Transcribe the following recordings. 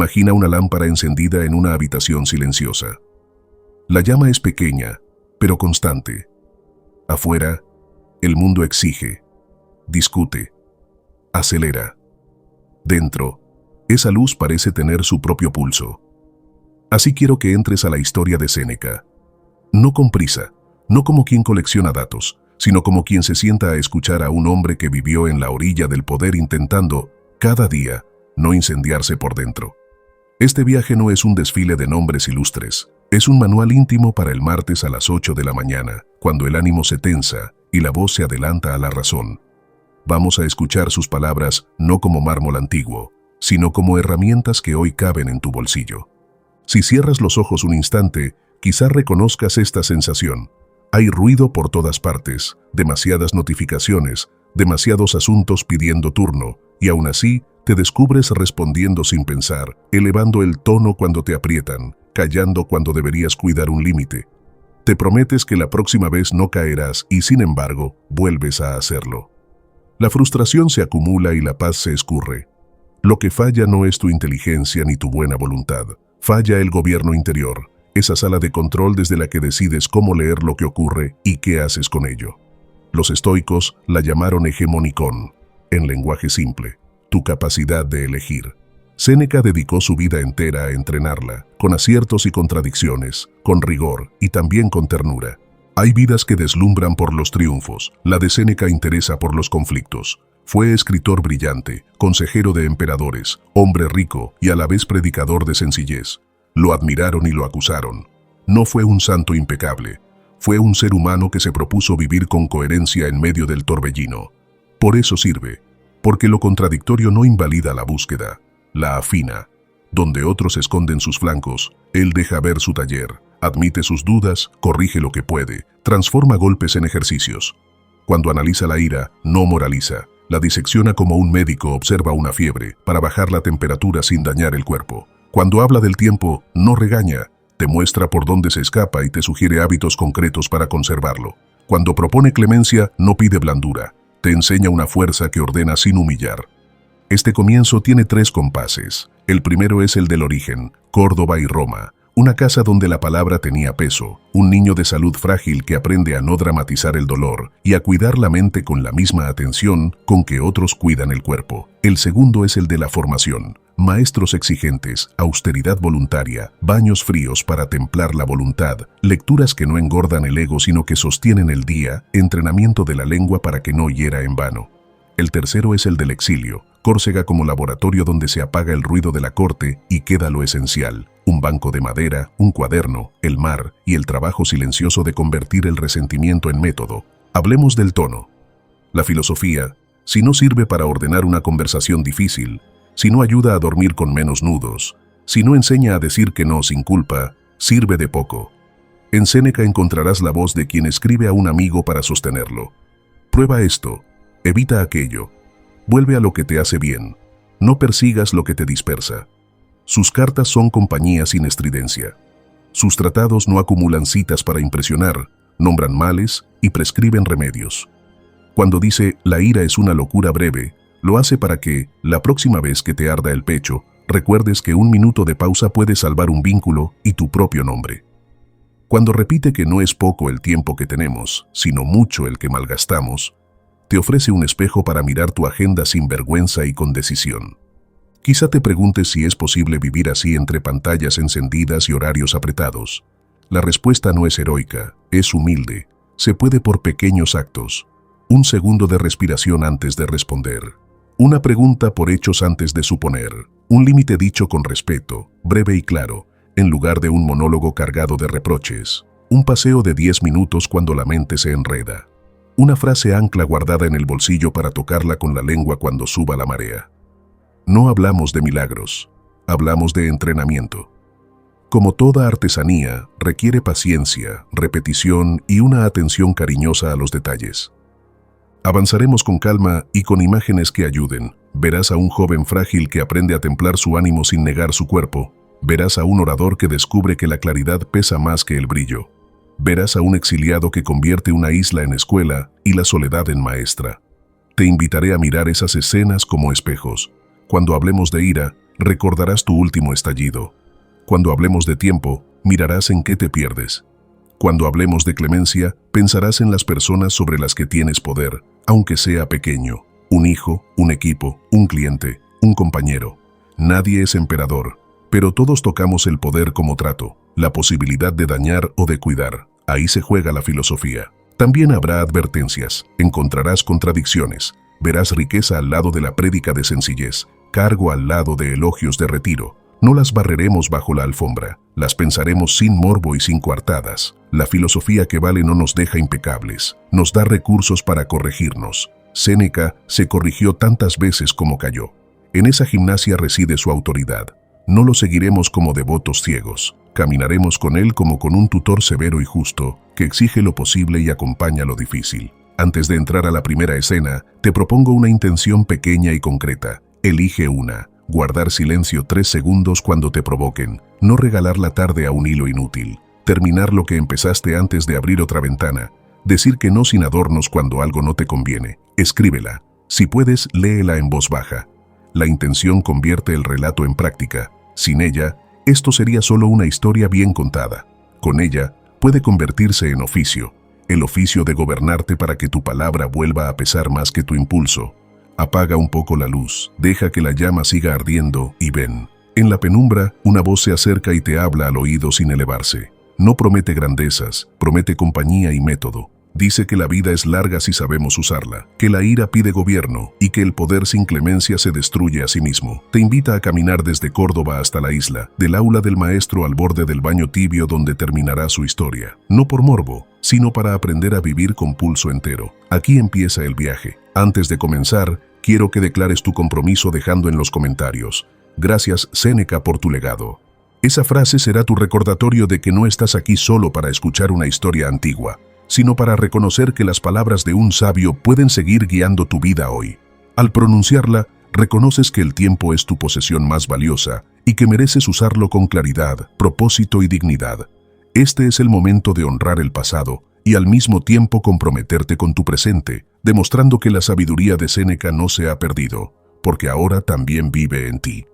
Imagina una lámpara encendida en una habitación silenciosa. La llama es pequeña, pero constante. Afuera, el mundo exige, discute, acelera. Dentro, esa luz parece tener su propio pulso. Así quiero que entres a la historia de Séneca. No con prisa, no como quien colecciona datos, sino como quien se sienta a escuchar a un hombre que vivió en la orilla del poder intentando, cada día, no incendiarse por dentro. Este viaje no es un desfile de nombres ilustres, es un manual íntimo para el martes a las 8 de la mañana, cuando el ánimo se tensa y la voz se adelanta a la razón. Vamos a escuchar sus palabras no como mármol antiguo, sino como herramientas que hoy caben en tu bolsillo. Si cierras los ojos un instante, quizás reconozcas esta sensación. Hay ruido por todas partes, demasiadas notificaciones, demasiados asuntos pidiendo turno, y aún así te descubres respondiendo sin pensar, elevando el tono cuando te aprietan, callando cuando deberías cuidar un límite. Te prometes que la próxima vez no caerás y sin embargo vuelves a hacerlo. La frustración se acumula y la paz se escurre. Lo que falla no es tu inteligencia ni tu buena voluntad. Falla el gobierno interior, esa sala de control desde la que decides cómo leer lo que ocurre y qué haces con ello. Los estoicos la llamaron hegemonicón, en lenguaje simple, tu capacidad de elegir. Séneca dedicó su vida entera a entrenarla, con aciertos y contradicciones, con rigor y también con ternura. Hay vidas que deslumbran por los triunfos, la de Séneca interesa por los conflictos. Fue escritor brillante, consejero de emperadores, hombre rico y a la vez predicador de sencillez. Lo admiraron y lo acusaron. No fue un santo impecable, fue un ser humano que se propuso vivir con coherencia en medio del torbellino. Por eso sirve, porque lo contradictorio no invalida la búsqueda, la afina. Donde otros esconden sus flancos, él deja ver su taller, admite sus dudas, corrige lo que puede, transforma golpes en ejercicios. Cuando analiza la ira, no moraliza, la disecciona como un médico observa una fiebre para bajar la temperatura sin dañar el cuerpo. Cuando habla del tiempo, no regaña, te muestra por dónde se escapa y te sugiere hábitos concretos para conservarlo. Cuando propone clemencia, no pide blandura, te enseña una fuerza que ordena sin humillar. Este comienzo tiene 3 compases. El primero es el del origen, Córdoba y Roma, una casa donde la palabra tenía peso, un niño de salud frágil que aprende a no dramatizar el dolor y a cuidar la mente con la misma atención con que otros cuidan el cuerpo. El segundo es el de la formación, maestros exigentes, austeridad voluntaria, baños fríos para templar la voluntad, lecturas que no engordan el ego sino que sostienen el día, entrenamiento de la lengua para que no hiera en vano. El tercero es el del exilio, Córcega como laboratorio donde se apaga el ruido de la corte y queda lo esencial, un banco de madera, un cuaderno, el mar y el trabajo silencioso de convertir el resentimiento en método. Hablemos del tono. La filosofía, si no sirve para ordenar una conversación difícil, si no ayuda a dormir con menos nudos, si no enseña a decir que no sin culpa, sirve de poco. En Séneca encontrarás la voz de quien escribe a un amigo para sostenerlo. Prueba esto, evita aquello, vuelve a lo que te hace bien, no persigas lo que te dispersa. Sus cartas son compañía sin estridencia. Sus tratados no acumulan citas para impresionar, nombran males y prescriben remedios. Cuando dice la ira es una locura breve, lo hace para que, la próxima vez que te arda el pecho, recuerdes que un minuto de pausa puede salvar un vínculo y tu propio nombre. Cuando repite que no es poco el tiempo que tenemos, sino mucho el que malgastamos, te ofrece un espejo para mirar tu agenda sin vergüenza y con decisión. Quizá te preguntes si es posible vivir así entre pantallas encendidas y horarios apretados. La respuesta no es heroica, es humilde. Se puede por pequeños actos. Un segundo de respiración antes de responder. Una pregunta por hechos antes de suponer. Un límite dicho con respeto, breve y claro, en lugar de un monólogo cargado de reproches. Un paseo de 10 minutos cuando la mente se enreda. Una frase ancla guardada en el bolsillo para tocarla con la lengua cuando suba la marea. No hablamos de milagros, hablamos de entrenamiento. Como toda artesanía, requiere paciencia, repetición y una atención cariñosa a los detalles. Avanzaremos con calma y con imágenes que ayuden. Verás a un joven frágil que aprende a templar su ánimo sin negar su cuerpo. Verás a un orador que descubre que la claridad pesa más que el brillo. Verás a un exiliado que convierte una isla en escuela y la soledad en maestra. Te invitaré a mirar esas escenas como espejos. Cuando hablemos de ira, recordarás tu último estallido. Cuando hablemos de tiempo, mirarás en qué te pierdes. Cuando hablemos de clemencia, pensarás en las personas sobre las que tienes poder, aunque sea pequeño. Un hijo, un equipo, un cliente, un compañero. Nadie es emperador, pero todos tocamos el poder como trato, la posibilidad de dañar o de cuidar. Ahí se juega la filosofía. También habrá advertencias, encontrarás contradicciones, verás riqueza al lado de la prédica de sencillez, cargo al lado de elogios de retiro. No las barreremos bajo la alfombra, las pensaremos sin morbo y sin coartadas. La filosofía que vale no nos deja impecables, nos da recursos para corregirnos. Séneca se corrigió tantas veces como cayó. En esa gimnasia reside su autoridad. No lo seguiremos como devotos ciegos, caminaremos con él como con un tutor severo y justo, que exige lo posible y acompaña lo difícil. Antes de entrar a la primera escena, te propongo una intención pequeña y concreta. Elige una. Guardar silencio 3 segundos cuando te provoquen. No regalar la tarde a un hilo inútil. Terminar lo que empezaste antes de abrir otra ventana. Decir que no sin adornos cuando algo no te conviene. Escríbela. Si puedes, léela en voz baja. La intención convierte el relato en práctica. Sin ella, esto sería solo una historia bien contada. Con ella, puede convertirse en oficio. El oficio de gobernarte para que tu palabra vuelva a pesar más que tu impulso. Apaga un poco la luz, deja que la llama siga ardiendo y ven. En la penumbra, una voz se acerca y te habla al oído sin elevarse. No promete grandezas, promete compañía y método. Dice que la vida es larga si sabemos usarla, que la ira pide gobierno y que el poder sin clemencia se destruye a sí mismo. Te invita a caminar desde Córdoba hasta la isla, del aula del maestro al borde del baño tibio donde terminará su historia. No por morbo, sino para aprender a vivir con pulso entero. Aquí empieza el viaje. Antes de comenzar, quiero que declares tu compromiso dejando en los comentarios: gracias, Séneca, por tu legado. Esa frase será tu recordatorio de que no estás aquí solo para escuchar una historia antigua, sino para reconocer que las palabras de un sabio pueden seguir guiando tu vida hoy. Al pronunciarla, reconoces que el tiempo es tu posesión más valiosa y que mereces usarlo con claridad, propósito y dignidad. Este es el momento de honrar el pasado y al mismo tiempo comprometerte con tu presente, demostrando que la sabiduría de Séneca no se ha perdido, porque ahora también vive en ti.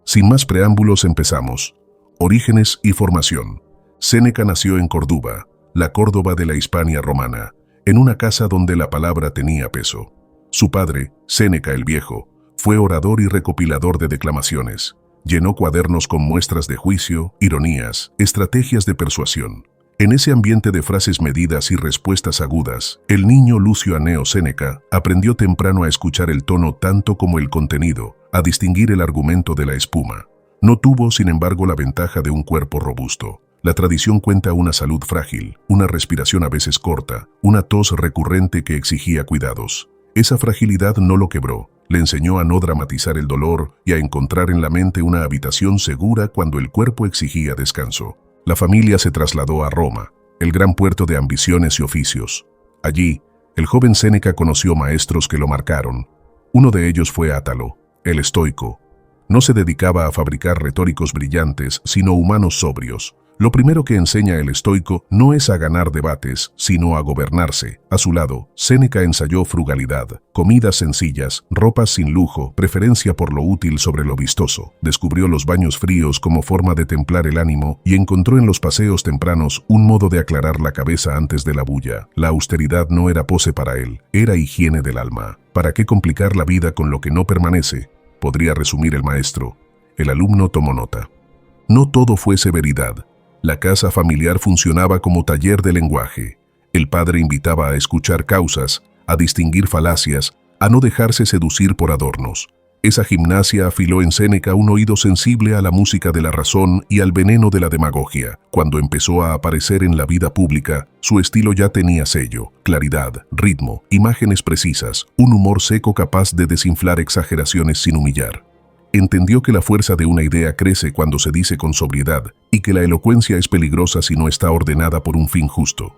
Sin más preámbulos, empezamos. Orígenes y formación. Séneca nació en Córdoba, la Córdoba de la Hispania romana, en una casa donde la palabra tenía peso. Su padre, Séneca el Viejo, fue orador y recopilador de declamaciones. Llenó cuadernos con muestras de juicio, ironías, estrategias de persuasión. En ese ambiente de frases medidas y respuestas agudas, el niño Lucio Anneo Séneca aprendió temprano a escuchar el tono tanto como el contenido, a distinguir el argumento de la espuma. No tuvo, sin embargo, la ventaja de un cuerpo robusto. La tradición cuenta una salud frágil, una respiración a veces corta, una tos recurrente que exigía cuidados. Esa fragilidad no lo quebró, le enseñó a no dramatizar el dolor y a encontrar en la mente una habitación segura cuando el cuerpo exigía descanso. La familia se trasladó a Roma, el gran puerto de ambiciones y oficios. Allí, el joven Séneca conoció maestros que lo marcaron. Uno de ellos fue Átalo, el estoico. No se dedicaba a fabricar retóricos brillantes, sino humanos sobrios. Lo primero que enseña el estoico no es a ganar debates, sino a gobernarse. A su lado, Séneca ensayó frugalidad, comidas sencillas, ropas sin lujo, preferencia por lo útil sobre lo vistoso. Descubrió los baños fríos como forma de templar el ánimo y encontró en los paseos tempranos un modo de aclarar la cabeza antes de la bulla. La austeridad no era pose para él, era higiene del alma. ¿Para qué complicar la vida con lo que no permanece?, podría resumir el maestro. El alumno tomó nota. No todo fue severidad. La casa familiar funcionaba como taller de lenguaje. El padre invitaba a escuchar causas, a distinguir falacias, a no dejarse seducir por adornos. Esa gimnasia afiló en Séneca un oído sensible a la música de la razón y al veneno de la demagogia. Cuando empezó a aparecer en la vida pública, su estilo ya tenía sello, claridad, ritmo, imágenes precisas, un humor seco capaz de desinflar exageraciones sin humillar. Entendió que la fuerza de una idea crece cuando se dice con sobriedad y que la elocuencia es peligrosa si no está ordenada por un fin justo.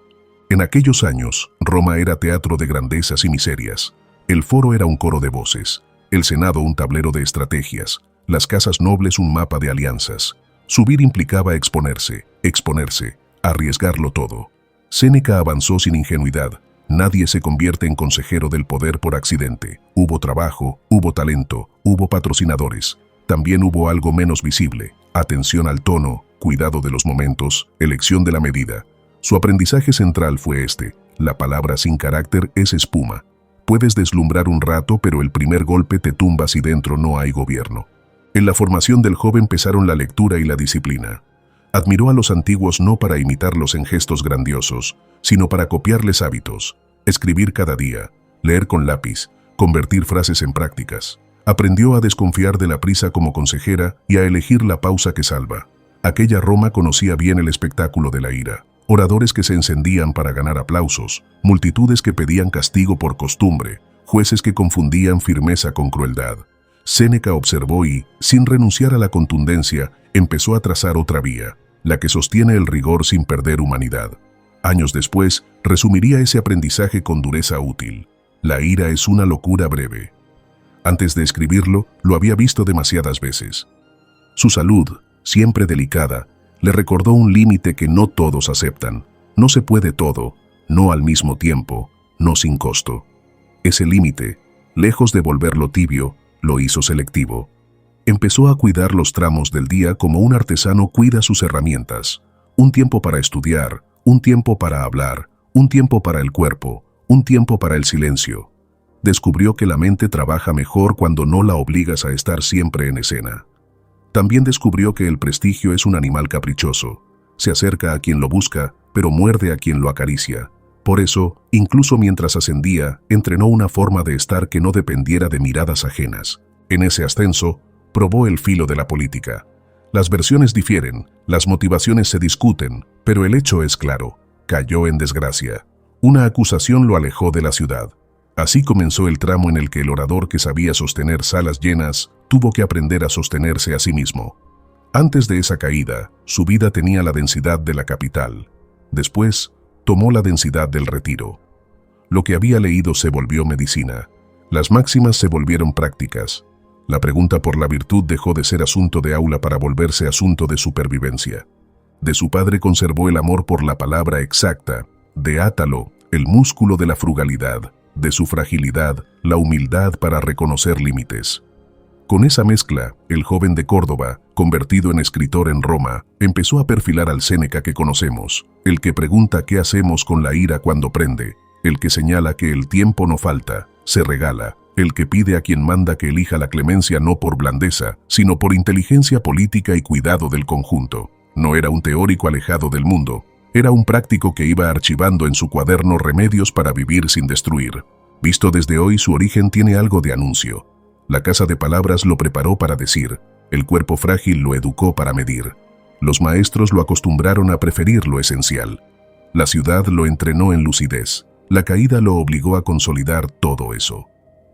En aquellos años, Roma era teatro de grandezas y miserias. El foro era un coro de voces, el Senado un tablero de estrategias, las casas nobles un mapa de alianzas. Subir implicaba exponerse, arriesgarlo todo. Séneca avanzó sin ingenuidad. Nadie se convierte en consejero del poder por accidente. Hubo trabajo, hubo talento, hubo patrocinadores. también hubo algo menos visible: atención al tono, cuidado de los momentos, elección de la medida. Su aprendizaje central fue este: la palabra sin carácter es espuma. Puedes deslumbrar un rato, pero el primer golpe te tumba si dentro no hay gobierno. En la formación del joven pesaron la lectura y la disciplina. Admiró a los antiguos no para imitarlos en gestos grandiosos, sino para copiarles hábitos: escribir cada día, leer con lápiz, convertir frases en prácticas. Aprendió a desconfiar de la prisa como consejera y a elegir la pausa que salva. Aquella Roma conocía bien el espectáculo de la ira: oradores que se encendían para ganar aplausos, multitudes que pedían castigo por costumbre, jueces que confundían firmeza con crueldad. Séneca observó y, sin renunciar a la contundencia, empezó a trazar otra vía, la que sostiene el rigor sin perder humanidad. Años después, resumiría ese aprendizaje con dureza útil: la ira es una locura breve. Antes de escribirlo, lo había visto demasiadas veces. Su salud, siempre delicada, le recordó un límite que no todos aceptan: no se puede todo, no al mismo tiempo, no sin costo. Ese límite, lejos de volverlo tibio, lo hizo selectivo. Empezó a cuidar los tramos del día como un artesano cuida sus herramientas: un tiempo para estudiar, un tiempo para hablar, un tiempo para el cuerpo, un tiempo para el silencio. Descubrió que la mente trabaja mejor cuando no la obligas a estar siempre en escena. También descubrió que el prestigio es un animal caprichoso: se acerca a quien lo busca, pero muerde a quien lo acaricia. Por eso, incluso mientras ascendía, entrenó una forma de estar que no dependiera de miradas ajenas. En ese ascenso, probó el filo de la política. Las versiones difieren, las motivaciones se discuten, pero el hecho es claro: cayó en desgracia. Una acusación lo alejó de la ciudad. Así comenzó el tramo en el que el orador que sabía sostener salas llenas tuvo que aprender a sostenerse a sí mismo. Antes de esa caída, su vida tenía la densidad de la capital. Después, tomó la densidad del retiro. Lo que había leído se volvió medicina. Las máximas se volvieron prácticas. La pregunta por la virtud dejó de ser asunto de aula para volverse asunto de supervivencia. De su padre conservó el amor por la palabra exacta, de Átalo, el músculo de la frugalidad, de su fragilidad, la humildad para reconocer límites. Con esa mezcla, el joven de Córdoba, convertido en escritor en Roma, empezó a perfilar al Séneca que conocemos: el que pregunta qué hacemos con la ira cuando prende, el que señala que el tiempo no falta, se regala, el que pide a quien manda que elija la clemencia no por blandeza, sino por inteligencia política y cuidado del conjunto. No era un teórico alejado del mundo, era un práctico que iba archivando en su cuaderno remedios para vivir sin destruir. Visto desde hoy, su origen tiene algo de anuncio. La casa de palabras lo preparó para decir, el cuerpo frágil lo educó para medir. Los maestros lo acostumbraron a preferir lo esencial. La ciudad lo entrenó en lucidez. La caída lo obligó a consolidar todo eso.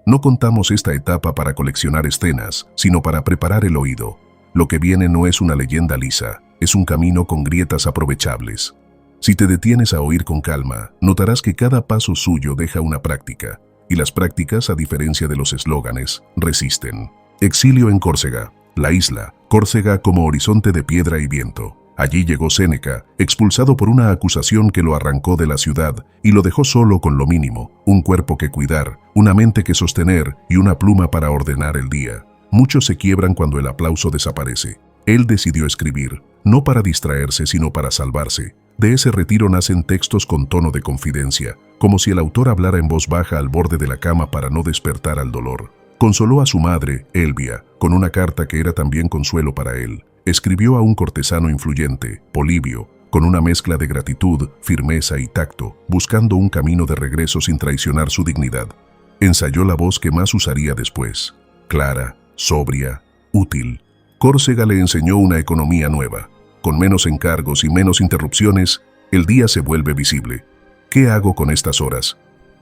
No contamos esta etapa para coleccionar escenas, sino para preparar el oído. Lo que viene no es una leyenda lisa, es un camino con grietas aprovechables. Si te detienes a oír con calma, notarás que cada paso suyo deja una práctica, y las prácticas, a diferencia de los eslóganes, resisten. Exilio en Córcega, la isla, Córcega como horizonte de piedra y viento. Allí llegó Séneca, expulsado por una acusación que lo arrancó de la ciudad y lo dejó solo con lo mínimo: un cuerpo que cuidar, una mente que sostener y una pluma para ordenar el día. Muchos se quiebran cuando el aplauso desaparece. Él decidió escribir, no para distraerse, sino para salvarse. De ese retiro nacen textos con tono de confidencia, como si el autor hablara en voz baja al borde de la cama para no despertar al dolor. Consoló a su madre, Elvia, con una carta que era también consuelo para él. Escribió a un cortesano influyente, Polibio, con una mezcla de gratitud, firmeza y tacto, buscando un camino de regreso sin traicionar su dignidad. Ensayó la voz que más usaría después: clara, sobria, útil. Córcega le enseñó una economía nueva. Con menos encargos y menos interrupciones, el día se vuelve visible. ¿Qué hago con estas horas?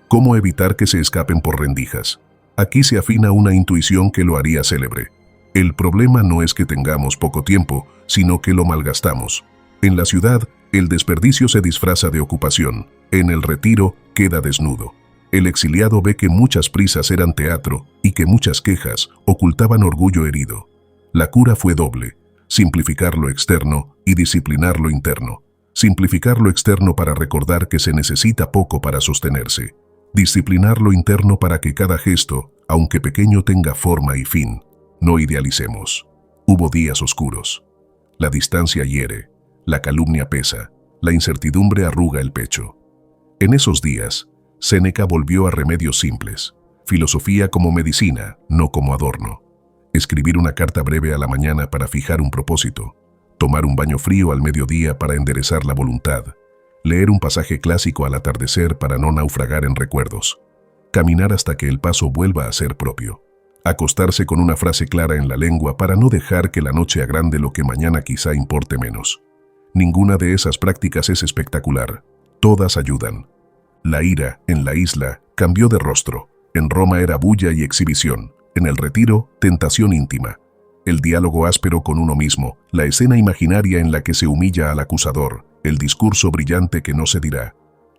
¿Cómo evitar que se escapen por rendijas? Aquí se afina una intuición que lo haría célebre. El problema no es que tengamos poco tiempo, sino que lo malgastamos. En la ciudad, el desperdicio se disfraza de ocupación. En el retiro, queda desnudo. El exiliado ve que muchas prisas eran teatro y que muchas quejas ocultaban orgullo herido. La cura fue doble: simplificar lo externo y disciplinar lo interno. Simplificar lo externo para recordar que se necesita poco para sostenerse. Disciplinar lo interno para que cada gesto, aunque pequeño, tenga forma y fin. No idealicemos. Hubo días oscuros. La distancia hiere, la calumnia pesa, la incertidumbre arruga el pecho. En esos días, Séneca volvió a remedios simples, filosofía como medicina, no como adorno. Escribir una carta breve a la mañana para fijar un propósito, tomar un baño frío al mediodía para enderezar la voluntad, leer un pasaje clásico al atardecer para no naufragar en recuerdos, caminar hasta que el paso vuelva a ser propio, acostarse con una frase clara en la lengua para no dejar que la noche agrande lo que mañana quizá importe menos. Ninguna de esas prácticas es espectacular, todas ayudan. La ira, en la isla, cambió de rostro. En Roma era bulla y exhibición. En el retiro, tentación íntima. El diálogo áspero con uno mismo, la escena imaginaria en la que se humilla al acusador, el discurso brillante que no se dirá.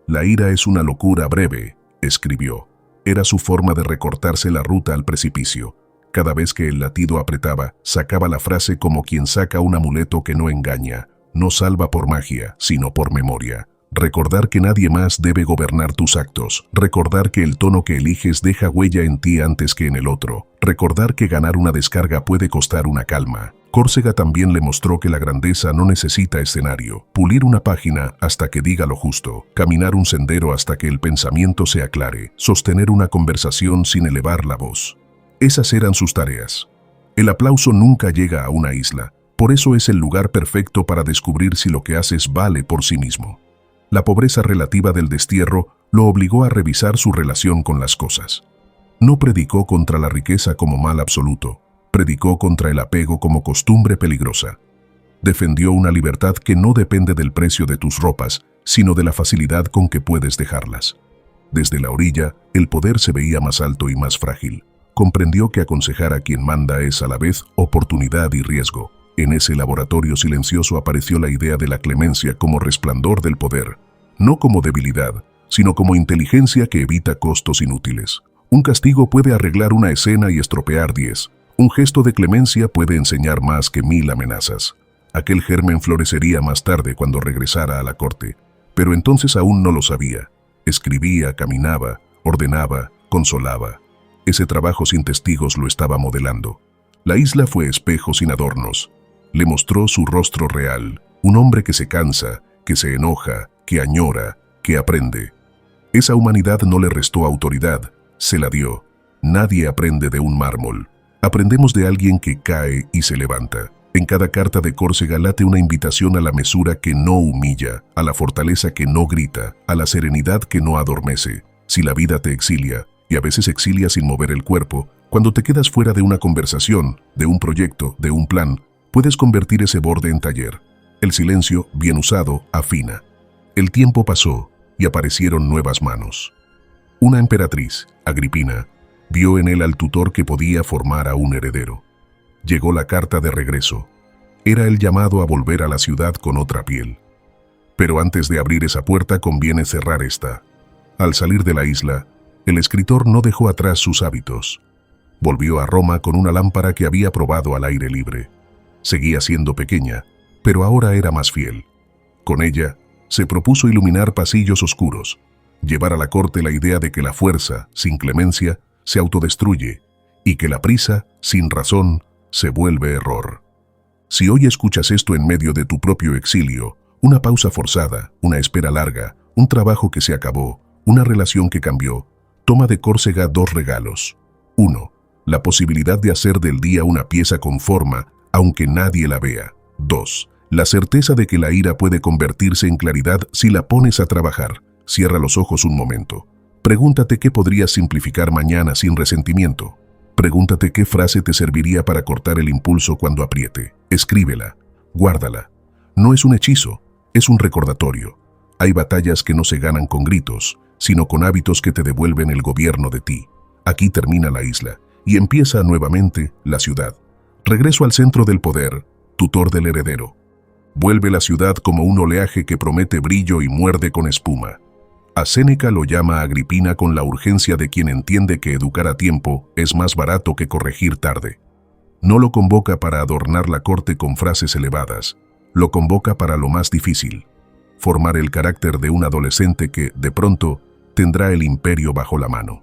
La ira es una locura breve, escribió. Era su forma de recortarse la ruta al precipicio. Cada vez que el latido apretaba, sacaba la frase como quien saca un amuleto que no engaña, no salva por magia, sino por memoria. Recordar que nadie más debe gobernar tus actos. Recordar que el tono que eliges deja huella en ti antes que en el otro. Recordar que ganar una descarga puede costar una calma. Córcega también le mostró que la grandeza no necesita escenario. Pulir una página hasta que diga lo justo. Caminar un sendero hasta que el pensamiento se aclare. Sostener una conversación sin elevar la voz. Esas eran sus tareas. El aplauso nunca llega a una isla. Por eso es el lugar perfecto para descubrir si lo que haces vale por sí mismo. La pobreza relativa del destierro lo obligó a revisar su relación con las cosas. No predicó contra la riqueza como mal absoluto, predicó contra el apego como costumbre peligrosa. Defendió una libertad que no depende del precio de tus ropas, sino de la facilidad con que puedes dejarlas. Desde la orilla, el poder se veía más alto y más frágil. Comprendió que aconsejar a quien manda es a la vez oportunidad y riesgo. En ese laboratorio silencioso apareció la idea de la clemencia como resplandor del poder, no como debilidad, sino como inteligencia que evita costos inútiles. Un castigo puede arreglar una escena y estropear 10. Un gesto de clemencia puede enseñar más que 1000 amenazas. Aquel germen florecería más tarde cuando regresara a la corte, pero entonces aún no lo sabía. Escribía, caminaba, ordenaba, consolaba. Ese trabajo sin testigos lo estaba modelando. La isla fue espejo sin adornos. Le mostró su rostro real, un hombre que se cansa, que se enoja, que añora, que aprende. Esa humanidad no le restó autoridad, se la dio. Nadie aprende de un mármol. Aprendemos de alguien que cae y se levanta. En cada carta de Córcega late una invitación a la mesura que no humilla, a la fortaleza que no grita, a la serenidad que no adormece. Si la vida te exilia, y a veces exilia sin mover el cuerpo, cuando te quedas fuera de una conversación, de un proyecto, de un plan, puedes convertir ese borde en taller. El silencio, bien usado, afina. El tiempo pasó y aparecieron nuevas manos. Una emperatriz, Agripina, vio en él al tutor que podía formar a un heredero. Llegó la carta de regreso. Era el llamado a volver a la ciudad con otra piel. Pero antes de abrir esa puerta conviene cerrar esta. Al salir de la isla, el escritor no dejó atrás sus hábitos. Volvió a Roma con una lámpara que había probado al aire libre. Seguía siendo pequeña, pero ahora era más fiel. Con ella, se propuso iluminar pasillos oscuros, llevar a la corte la idea de que la fuerza, sin clemencia, se autodestruye, y que la prisa, sin razón, se vuelve error. Si hoy escuchas esto en medio de tu propio exilio, una pausa forzada, una espera larga, un trabajo que se acabó, una relación que cambió, toma de Córcega 2 regalos. 1. La posibilidad de hacer del día una pieza con forma, aunque nadie la vea. 2. La certeza de que la ira puede convertirse en claridad si la pones a trabajar. Cierra los ojos un momento. Pregúntate qué podrías simplificar mañana sin resentimiento. Pregúntate qué frase te serviría para cortar el impulso cuando apriete. Escríbela. Guárdala. No es un hechizo, es un recordatorio. Hay batallas que no se ganan con gritos, sino con hábitos que te devuelven el gobierno de ti. Aquí termina la isla y empieza nuevamente la ciudad. Regreso al centro del poder, tutor del heredero. Vuelve la ciudad como un oleaje que promete brillo y muerde con espuma. A Séneca lo llama Agripina con la urgencia de quien entiende que educar a tiempo es más barato que corregir tarde. No lo convoca para adornar la corte con frases elevadas, lo convoca para lo más difícil, formar el carácter de un adolescente que, de pronto, tendrá el imperio bajo la mano.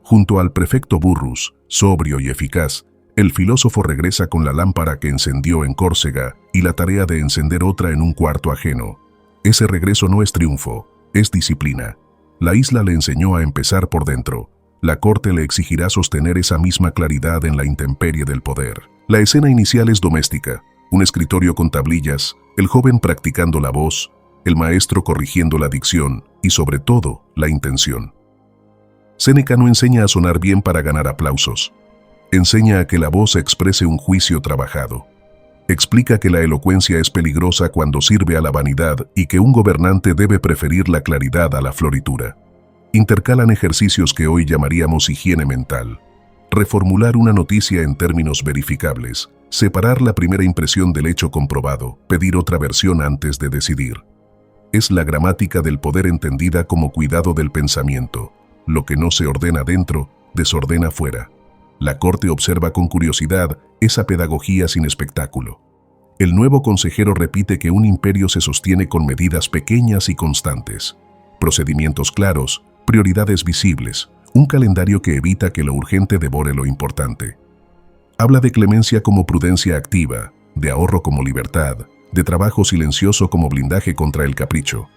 Junto al prefecto Burrus, sobrio y eficaz, El filósofo regresa con la lámpara que encendió en Córcega y la tarea de encender otra en un cuarto ajeno. Ese regreso no es triunfo, es disciplina. La isla le enseñó a empezar por dentro. La corte le exigirá sostener esa misma claridad en la intemperie del poder. La escena inicial es doméstica, un escritorio con tablillas, el joven practicando la voz, el maestro corrigiendo la dicción y, sobre todo, la intención. Séneca no enseña a sonar bien para ganar aplausos. Enseña a que la voz exprese un juicio trabajado. Explica que la elocuencia es peligrosa cuando sirve a la vanidad y que un gobernante debe preferir la claridad a la floritura. Intercalan ejercicios que hoy llamaríamos higiene mental. Reformular una noticia en términos verificables, separar la primera impresión del hecho comprobado, pedir otra versión antes de decidir. Es la gramática del poder entendida como cuidado del pensamiento. Lo que no se ordena dentro, desordena fuera. La corte observa con curiosidad esa pedagogía sin espectáculo. El nuevo consejero repite que un imperio se sostiene con medidas pequeñas y constantes, procedimientos claros, prioridades visibles, un calendario que evita que lo urgente devore lo importante. Habla de clemencia como prudencia activa, de ahorro como libertad, de trabajo silencioso como blindaje contra el capricho.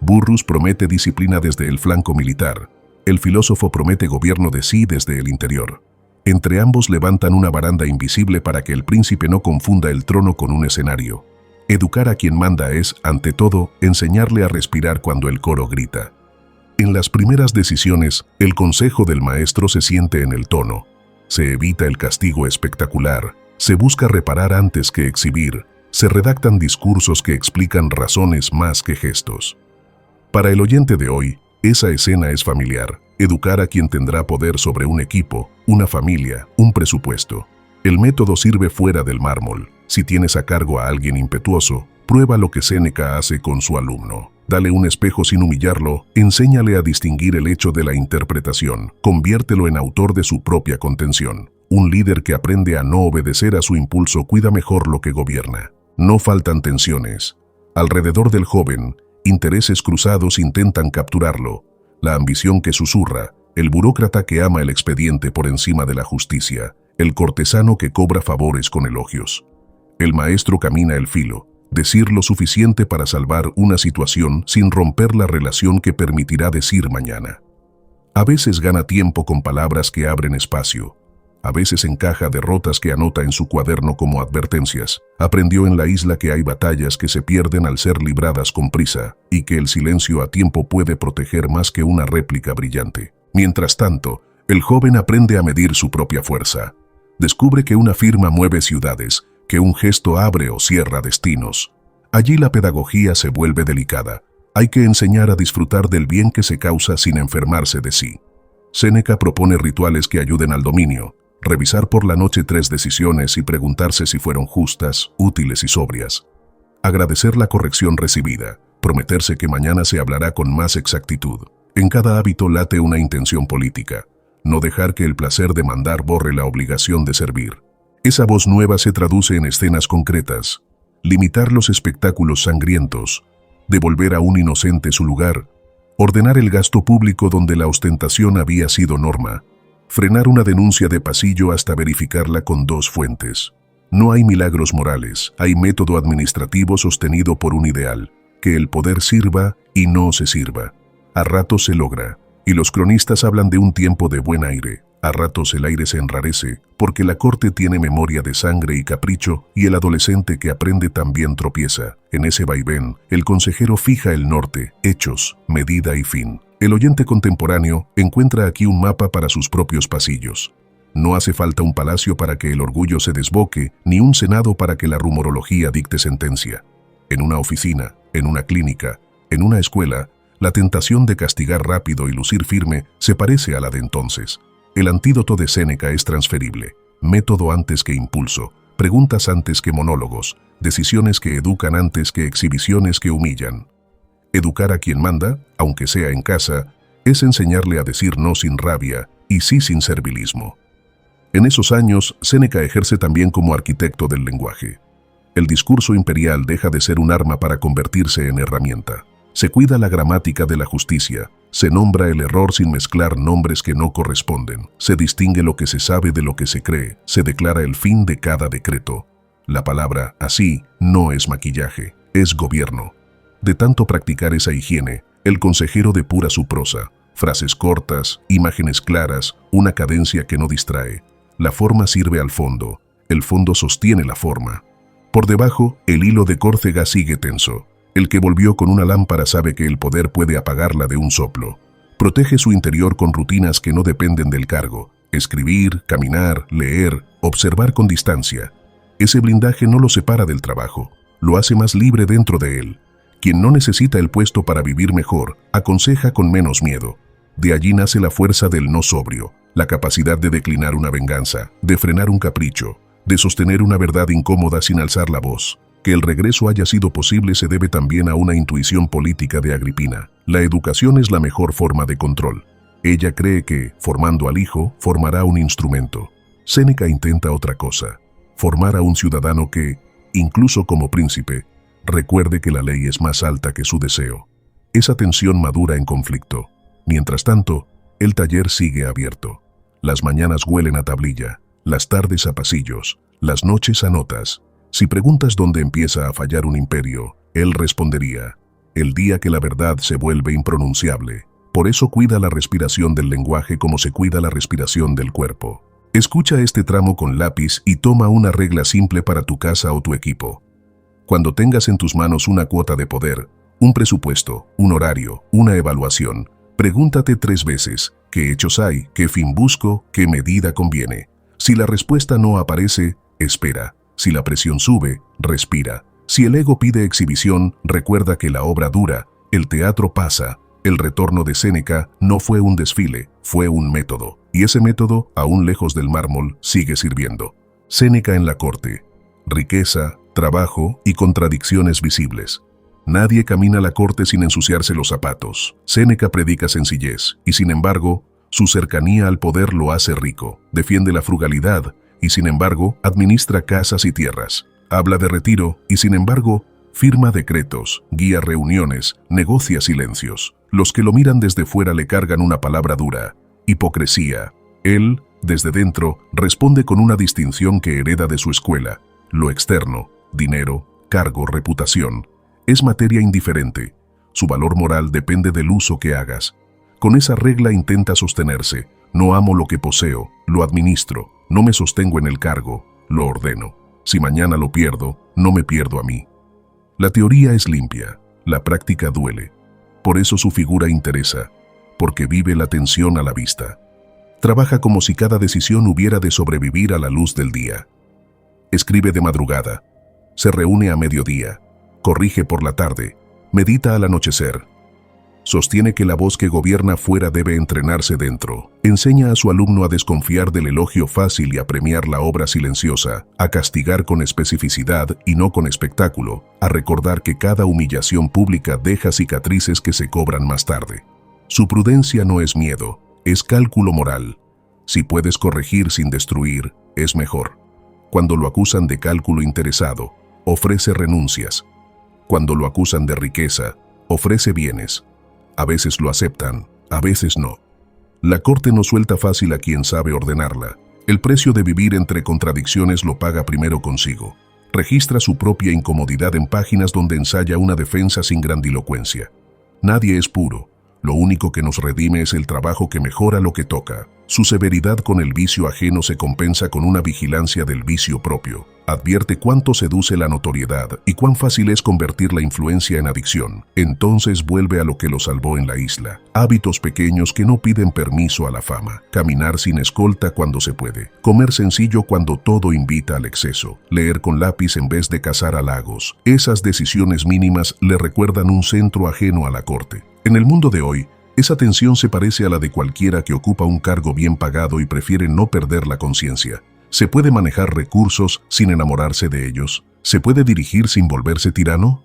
Burrus promete disciplina desde el flanco militar, el filósofo promete gobierno de sí desde el interior. Entre ambos levantan una baranda invisible para que el príncipe no confunda el trono con un escenario. Educar a quien manda es, ante todo, enseñarle a respirar cuando el coro grita. En las primeras decisiones, el consejo del maestro se siente en el tono. Se evita el castigo espectacular, se busca reparar antes que exhibir, se redactan discursos que explican razones más que gestos. Para el oyente de hoy, esa escena es familiar. Educar a quien tendrá poder sobre un equipo, una familia, un presupuesto. El método sirve fuera del mármol. Si tienes a cargo a alguien impetuoso, prueba lo que Séneca hace con su alumno. Dale un espejo sin humillarlo, enséñale a distinguir el hecho de la interpretación, conviértelo en autor de su propia contención. Un líder que aprende a no obedecer a su impulso cuida mejor lo que gobierna. No faltan tensiones. Alrededor del joven, intereses cruzados intentan capturarlo. La ambición que susurra, el burócrata que ama el expediente por encima de la justicia, el cortesano que cobra favores con elogios. El maestro camina el filo, decir lo suficiente para salvar una situación sin romper la relación que permitirá decir mañana. A veces gana tiempo con palabras que abren espacio. A veces encaja derrotas que anota en su cuaderno como advertencias. Aprendió en la isla que hay batallas que se pierden al ser libradas con prisa y que el silencio a tiempo puede proteger más que una réplica brillante. Mientras tanto, el joven aprende a medir su propia fuerza. Descubre que una firma mueve ciudades, que un gesto abre o cierra destinos. Allí la pedagogía se vuelve delicada. Hay que enseñar a disfrutar del bien que se causa sin enfermarse de sí. Séneca propone rituales que ayuden al dominio. Revisar por la noche 3 decisiones y preguntarse si fueron justas, útiles y sobrias. Agradecer la corrección recibida, prometerse que mañana se hablará con más exactitud. En cada hábito late una intención política. No dejar que el placer de mandar borre la obligación de servir. Esa voz nueva se traduce en escenas concretas. Limitar los espectáculos sangrientos. Devolver a un inocente su lugar. Ordenar el gasto público donde la ostentación había sido norma. Frenar una denuncia de pasillo hasta verificarla con 2 fuentes. No hay milagros morales, hay método administrativo sostenido por un ideal, que el poder sirva y no se sirva. A ratos se logra, y los cronistas hablan de un tiempo de buen aire. A ratos el aire se enrarece, porque la corte tiene memoria de sangre y capricho, y el adolescente que aprende también tropieza. En ese vaivén, el consejero fija el norte, hechos, medida y fin. El oyente contemporáneo encuentra aquí un mapa para sus propios pasillos. No hace falta un palacio para que el orgullo se desboque, ni un senado para que la rumorología dicte sentencia. En una oficina, en una clínica, en una escuela, la tentación de castigar rápido y lucir firme se parece a la de entonces. El antídoto de Séneca es transferible. Método antes que impulso, preguntas antes que monólogos, decisiones que educan antes que exhibiciones que humillan. Educar a quien manda, aunque sea en casa, es enseñarle a decir no sin rabia y sí sin servilismo. En esos años, Séneca ejerce también como arquitecto del lenguaje. El discurso imperial deja de ser un arma para convertirse en herramienta. Se cuida la gramática de la justicia, se nombra el error sin mezclar nombres que no corresponden, se distingue lo que se sabe de lo que se cree, se declara el fin de cada decreto. La palabra así no es maquillaje, es gobierno. De tanto practicar esa higiene, el consejero depura su prosa, frases cortas, imágenes claras, una cadencia que no distrae. La forma sirve al fondo, el fondo sostiene la forma. Por debajo, el hilo de Córcega sigue tenso. El que volvió con una lámpara sabe que el poder puede apagarla de un soplo. Protege su interior con rutinas que no dependen del cargo. Escribir, caminar, leer, observar con distancia. Ese blindaje no lo separa del trabajo, lo hace más libre dentro de él. Quien no necesita el puesto para vivir mejor, aconseja con menos miedo. De allí nace la fuerza del no sobrio, la capacidad de declinar una venganza, de frenar un capricho, de sostener una verdad incómoda sin alzar la voz. Que el regreso haya sido posible se debe también a una intuición política de Agripina. La educación es la mejor forma de control. Ella cree que, formando al hijo, formará un instrumento. Séneca intenta otra cosa, formar a un ciudadano que, incluso como príncipe, recuerde que la ley es más alta que su deseo. Esa tensión madura en conflicto. Mientras tanto, el taller sigue abierto. Las mañanas huelen a tablilla, las tardes a pasillos, las noches a notas. Si preguntas dónde empieza a fallar un imperio, él respondería: el día que la verdad se vuelve impronunciable. Por eso cuida la respiración del lenguaje como se cuida la respiración del cuerpo. Escucha este tramo con lápiz y toma una regla simple para tu casa o tu equipo. Cuando tengas en tus manos una cuota de poder, un presupuesto, un horario, una evaluación, pregúntate 3 veces: ¿qué hechos hay? ¿Qué fin busco? ¿Qué medida conviene? Si la respuesta no aparece, espera. Si la presión sube, respira. Si el ego pide exhibición, recuerda que la obra dura, el teatro pasa. El retorno de Séneca no fue un desfile, fue un método. Y ese método, aún lejos del mármol, sigue sirviendo. Séneca en la corte. Riqueza, trabajo y contradicciones visibles. Nadie camina a la corte sin ensuciarse los zapatos. Séneca predica sencillez, y sin embargo, su cercanía al poder lo hace rico. Defiende la frugalidad, y sin embargo, administra casas y tierras. Habla de retiro, y sin embargo, firma decretos, guía reuniones, negocia silencios. Los que lo miran desde fuera le cargan una palabra dura: hipocresía. Él, desde dentro, responde con una distinción que hereda de su escuela. Lo externo, dinero, cargo, reputación, es materia indiferente. Su valor moral depende del uso que hagas. Con esa regla intenta sostenerse. No amo lo que poseo, lo administro. No me sostengo en el cargo, lo ordeno. Si mañana lo pierdo, no me pierdo a mí. La teoría es limpia, la práctica duele. Por eso su figura interesa, porque vive la tensión a la vista. Trabaja como si cada decisión hubiera de sobrevivir a la luz del día. Escribe de madrugada, se reúne a mediodía, corrige por la tarde, medita al anochecer. Sostiene que la voz que gobierna fuera debe entrenarse dentro. Enseña a su alumno a desconfiar del elogio fácil y a premiar la obra silenciosa, a castigar con especificidad y no con espectáculo, a recordar que cada humillación pública deja cicatrices que se cobran más tarde. Su prudencia no es miedo, es cálculo moral. Si puedes corregir sin destruir, es mejor. Cuando lo acusan de cálculo interesado, ofrece renuncias. Cuando lo acusan de riqueza, ofrece bienes. A veces lo aceptan, a veces no. La corte no suelta fácil a quien sabe ordenarla. El precio de vivir entre contradicciones lo paga primero consigo. Registra su propia incomodidad en páginas donde ensaya una defensa sin grandilocuencia. Nadie es puro. Lo único que nos redime es el trabajo que mejora lo que toca. Su severidad con el vicio ajeno se compensa con una vigilancia del vicio propio. Advierte cuánto seduce la notoriedad y cuán fácil es convertir la influencia en adicción. Entonces vuelve a lo que lo salvó en la isla. Hábitos pequeños que no piden permiso a la fama. Caminar sin escolta cuando se puede. Comer sencillo cuando todo invita al exceso. Leer con lápiz en vez de cazar halagos. Esas decisiones mínimas le recuerdan un centro ajeno a la corte. En el mundo de hoy, esa tensión se parece a la de cualquiera que ocupa un cargo bien pagado y prefiere no perder la conciencia. ¿Se puede manejar recursos sin enamorarse de ellos? ¿Se puede dirigir sin volverse tirano?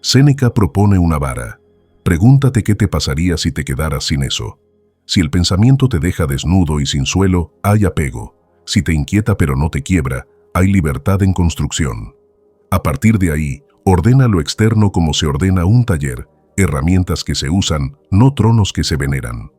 Séneca propone una vara. Pregúntate qué te pasaría si te quedaras sin eso. Si el pensamiento te deja desnudo y sin suelo, hay apego. Si te inquieta pero no te quiebra, hay libertad en construcción. A partir de ahí, ordena lo externo como se ordena un taller. herramientas que se usan, no tronos que se veneran.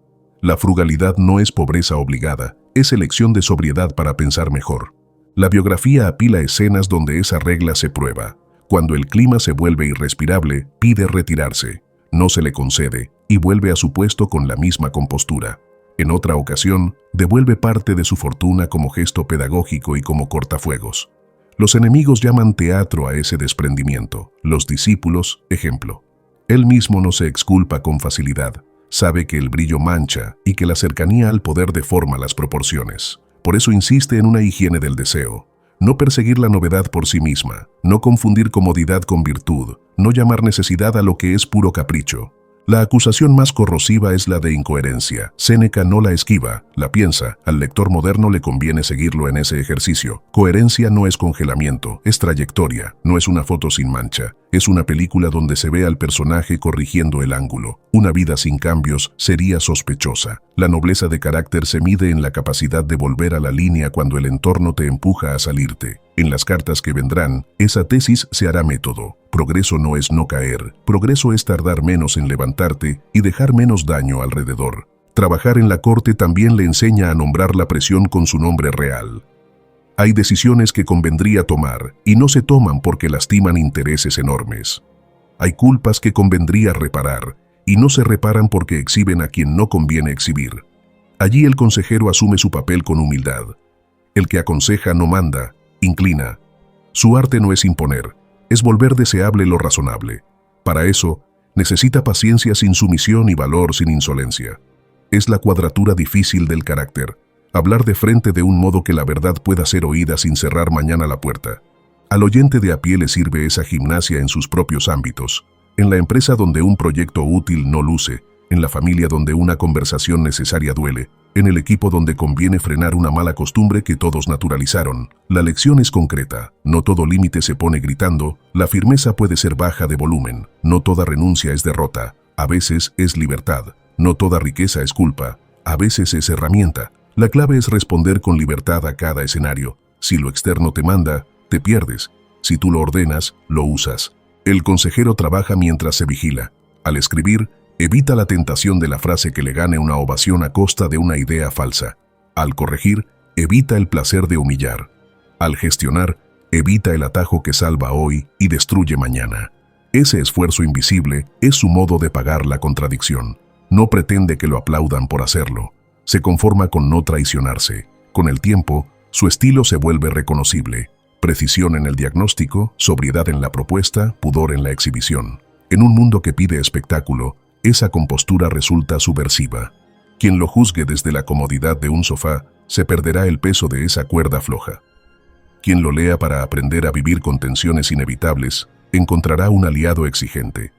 La frugalidad no es pobreza obligada, es elección de sobriedad para pensar mejor. La biografía apila escenas donde esa regla se prueba. Cuando el clima se vuelve irrespirable, pide retirarse. No se le concede y vuelve a su puesto con la misma compostura. En otra ocasión, devuelve parte de su fortuna como gesto pedagógico y como cortafuegos. Los enemigos llaman teatro a ese desprendimiento, los discípulos, ejemplo. Él mismo no se exculpa con facilidad, sabe que el brillo mancha y que la cercanía al poder deforma las proporciones. Por eso insiste en una higiene del deseo. No perseguir la novedad por sí misma, no confundir comodidad con virtud, no llamar necesidad a lo que es puro capricho. La acusación más corrosiva es la de incoherencia. Séneca no la esquiva, la piensa. Al lector moderno le conviene seguirlo en ese ejercicio. Coherencia no es congelamiento, es trayectoria, no es una foto sin mancha. Es una película donde se ve al personaje corrigiendo el ángulo. Una vida sin cambios sería sospechosa. La nobleza de carácter se mide en la capacidad de volver a la línea cuando el entorno te empuja a salirte. En las cartas que vendrán, esa tesis se hará método. Progreso no es no caer, progreso es tardar menos en levantarte y dejar menos daño alrededor. Trabajar en la corte también le enseña a nombrar la presión con su nombre real. Hay decisiones que convendría tomar y no se toman porque lastiman intereses enormes. Hay culpas que convendría reparar y no se reparan porque exhiben a quien no conviene exhibir. Allí el consejero asume su papel con humildad. El que aconseja no manda, inclina. Su arte no es imponer, es volver deseable lo razonable. Para eso, necesita paciencia sin sumisión y valor sin insolencia. Es la cuadratura difícil del carácter. Hablar de frente de un modo que la verdad pueda ser oída sin cerrar mañana la puerta. Al oyente de a pie le sirve esa gimnasia en sus propios ámbitos. En la empresa donde un proyecto útil no luce, en la familia donde una conversación necesaria duele, en el equipo donde conviene frenar una mala costumbre que todos naturalizaron. La lección es concreta, no todo límite se pone gritando, la firmeza puede ser baja de volumen, no toda renuncia es derrota, a veces es libertad, no toda riqueza es culpa, a veces es herramienta. La clave es responder con libertad a cada escenario. Si lo externo te manda, te pierdes. Si tú lo ordenas, lo usas. El consejero trabaja mientras se vigila. Al escribir, evita la tentación de la frase que le gane una ovación a costa de una idea falsa. Al corregir, evita el placer de humillar. Al gestionar, evita el atajo que salva hoy y destruye mañana. Ese esfuerzo invisible es su modo de pagar la contradicción. No pretende que lo aplaudan por hacerlo. Se conforma con no traicionarse. Con el tiempo, su estilo se vuelve reconocible. Precisión en el diagnóstico, sobriedad en la propuesta, pudor en la exhibición. En un mundo que pide espectáculo, esa compostura resulta subversiva. Quien lo juzgue desde la comodidad de un sofá, se perderá el peso de esa cuerda floja. Quien lo lea para aprender a vivir con tensiones inevitables, encontrará un aliado exigente.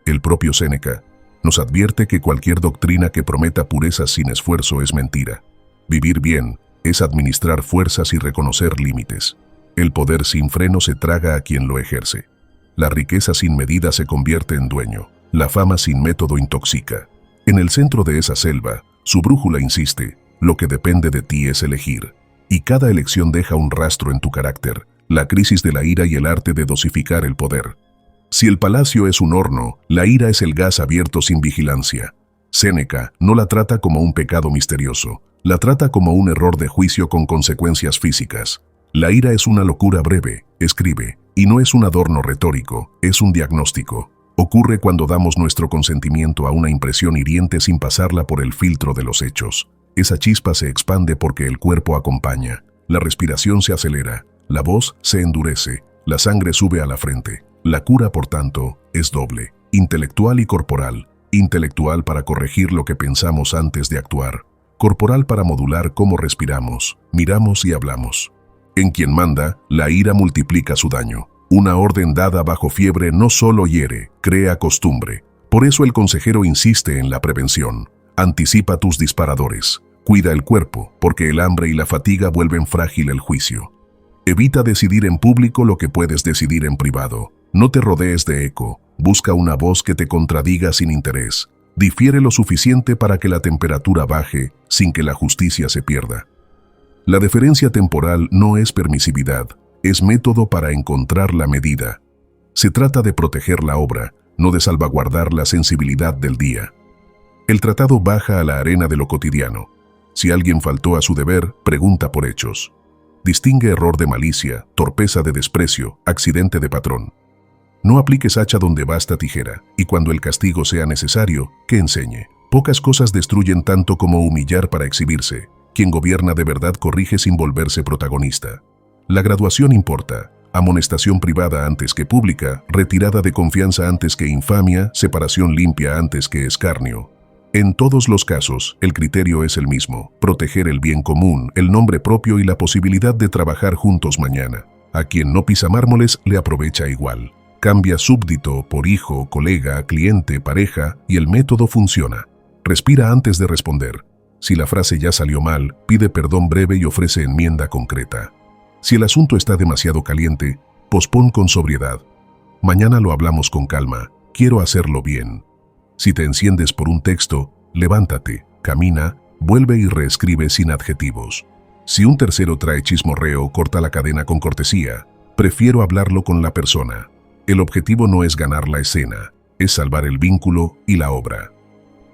El propio Séneca nos advierte que cualquier doctrina que prometa pureza sin esfuerzo es mentira. Vivir bien es administrar fuerzas y reconocer límites. El poder sin freno se traga a quien lo ejerce. La riqueza sin medida se convierte en dueño. La fama sin método intoxica. En el centro de esa selva, su brújula insiste, lo que depende de ti es elegir. Y cada elección deja un rastro en tu carácter, la crisis de la ira y el arte de dosificar el poder. Si el palacio es un horno, la ira es el gas abierto sin vigilancia. Séneca no la trata como un pecado misterioso, la trata como un error de juicio con consecuencias físicas. La ira es una locura breve, escribe, y no es un adorno retórico, es un diagnóstico. Ocurre cuando damos nuestro consentimiento a una impresión hiriente sin pasarla por el filtro de los hechos. Esa chispa se expande porque el cuerpo acompaña. La respiración se acelera, la voz se endurece, la sangre sube a la frente. La cura, por tanto, es doble, intelectual y corporal. Intelectual para corregir lo que pensamos antes de actuar. Corporal para modular cómo respiramos, miramos y hablamos. En quien manda, la ira multiplica su daño. Una orden dada bajo fiebre no solo hiere, crea costumbre. Por eso el consejero insiste en la prevención. Anticipa tus disparadores. Cuida el cuerpo, porque el hambre y la fatiga vuelven frágil el juicio. Evita decidir en público lo que puedes decidir en privado. No te rodees de eco. Busca una voz que te contradiga sin interés. Difiere lo suficiente para que la temperatura baje sin que la justicia se pierda. La deferencia temporal no es permisividad, es método para encontrar la medida. Se trata de proteger la obra, no de salvaguardar la sensibilidad del día. El tratado baja a la arena de lo cotidiano. Si alguien faltó a su deber, pregunta por hechos. Distingue error de malicia, torpeza de desprecio, accidente de patrón. No apliques hacha donde basta tijera, y cuando el castigo sea necesario, que enseñe. Pocas cosas destruyen tanto como humillar para exhibirse. Quien gobierna de verdad corrige sin volverse protagonista. La graduación importa. Amonestación privada antes que pública, retirada de confianza antes que infamia, separación limpia antes que escarnio. En todos los casos, el criterio es el mismo: proteger el bien común, el nombre propio y la posibilidad de trabajar juntos mañana. A quien no pisa mármoles le aprovecha igual. Cambia súbdito por hijo, colega, cliente, pareja y el método funciona. Respira antes de responder. Si la frase ya salió mal, pide perdón breve y ofrece enmienda concreta. Si el asunto está demasiado caliente, pospón con sobriedad. Mañana lo hablamos con calma, quiero hacerlo bien. Si te enciendes por un texto, levántate, camina, vuelve y reescribe sin adjetivos. Si un tercero trae chismorreo, corta la cadena con cortesía. Prefiero hablarlo con la persona. El objetivo no es ganar la escena, es salvar el vínculo y la obra.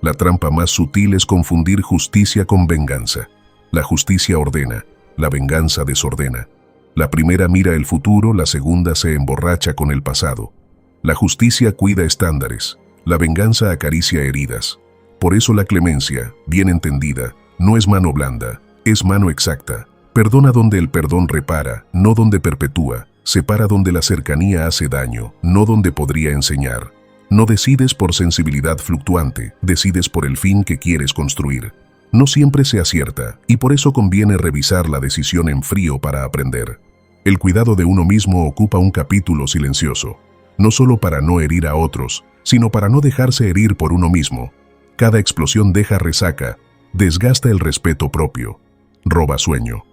La trampa más sutil es confundir justicia con venganza. La justicia ordena, la venganza desordena. La primera mira el futuro, la segunda se emborracha con el pasado. La justicia cuida estándares, la venganza acaricia heridas. Por eso la clemencia, bien entendida, no es mano blanda, es mano exacta. Perdona donde el perdón repara, no donde perpetúa. Separa donde la cercanía hace daño, no donde podría enseñar. No decides por sensibilidad fluctuante, decides por el fin que quieres construir. No siempre se acierta, y por eso conviene revisar la decisión en frío para aprender. El cuidado de uno mismo ocupa un capítulo silencioso, no solo para no herir a otros, sino para no dejarse herir por uno mismo. Cada explosión deja resaca, desgasta el respeto propio, roba sueño.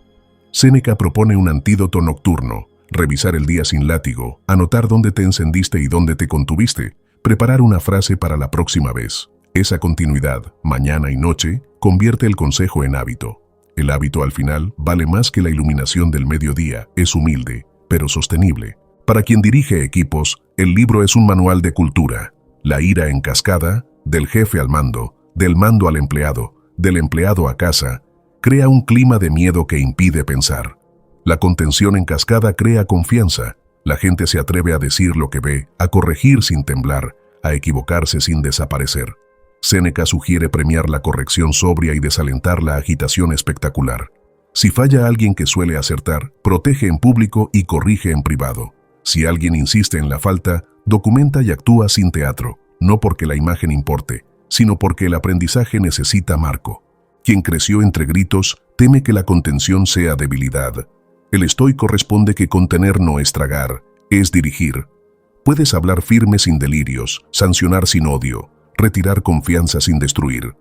Séneca propone un antídoto nocturno: revisar el día sin látigo, anotar dónde te encendiste y dónde te contuviste, preparar una frase para la próxima vez. Esa continuidad, mañana y noche, convierte el consejo en hábito. El hábito al final vale más que la iluminación del mediodía, es humilde, pero sostenible. Para quien dirige equipos, el libro es un manual de cultura. La ira en cascada, del jefe al mando, del mando al empleado, del empleado a casa, crea un clima de miedo que impide pensar. La contención en cascada crea confianza. La gente se atreve a decir lo que ve, a corregir sin temblar, a equivocarse sin desaparecer. Séneca sugiere premiar la corrección sobria y desalentar la agitación espectacular. Si falla alguien que suele acertar, protege en público y corrige en privado. Si alguien insiste en la falta, documenta y actúa sin teatro, no porque la imagen importe, sino porque el aprendizaje necesita marco. Quien creció entre gritos teme que la contención sea debilidad. El estoico responde que contener no es tragar, es dirigir. Puedes hablar firme sin delirios, sancionar sin odio, retirar confianza sin destruir.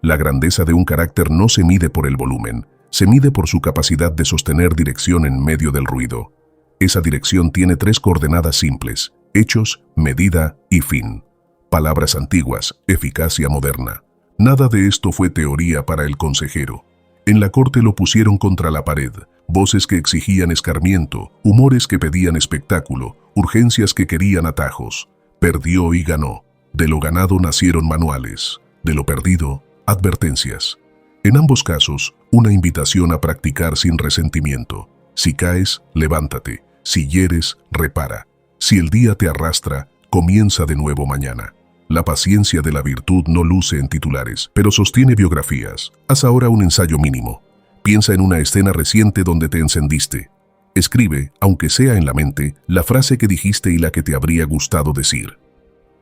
La grandeza de un carácter no se mide por el volumen, se mide por su capacidad de sostener dirección en medio del ruido. Esa dirección tiene 3 coordenadas simples: hechos, medida y fin. Palabras antiguas, eficacia moderna. Nada de esto fue teoría para el consejero. En la corte lo pusieron contra la pared. Voces que exigían escarmiento, humores que pedían espectáculo, urgencias que querían atajos. Perdió y ganó. De lo ganado nacieron manuales, de lo perdido, advertencias. En ambos casos, una invitación a practicar sin resentimiento. Si caes, levántate. Si hieres, repara. Si el día te arrastra, comienza de nuevo mañana. La paciencia de la virtud no luce en titulares, pero sostiene biografías. Haz ahora un ensayo mínimo. Piensa en una escena reciente donde te encendiste. Escribe, aunque sea en la mente, la frase que dijiste y la que te habría gustado decir.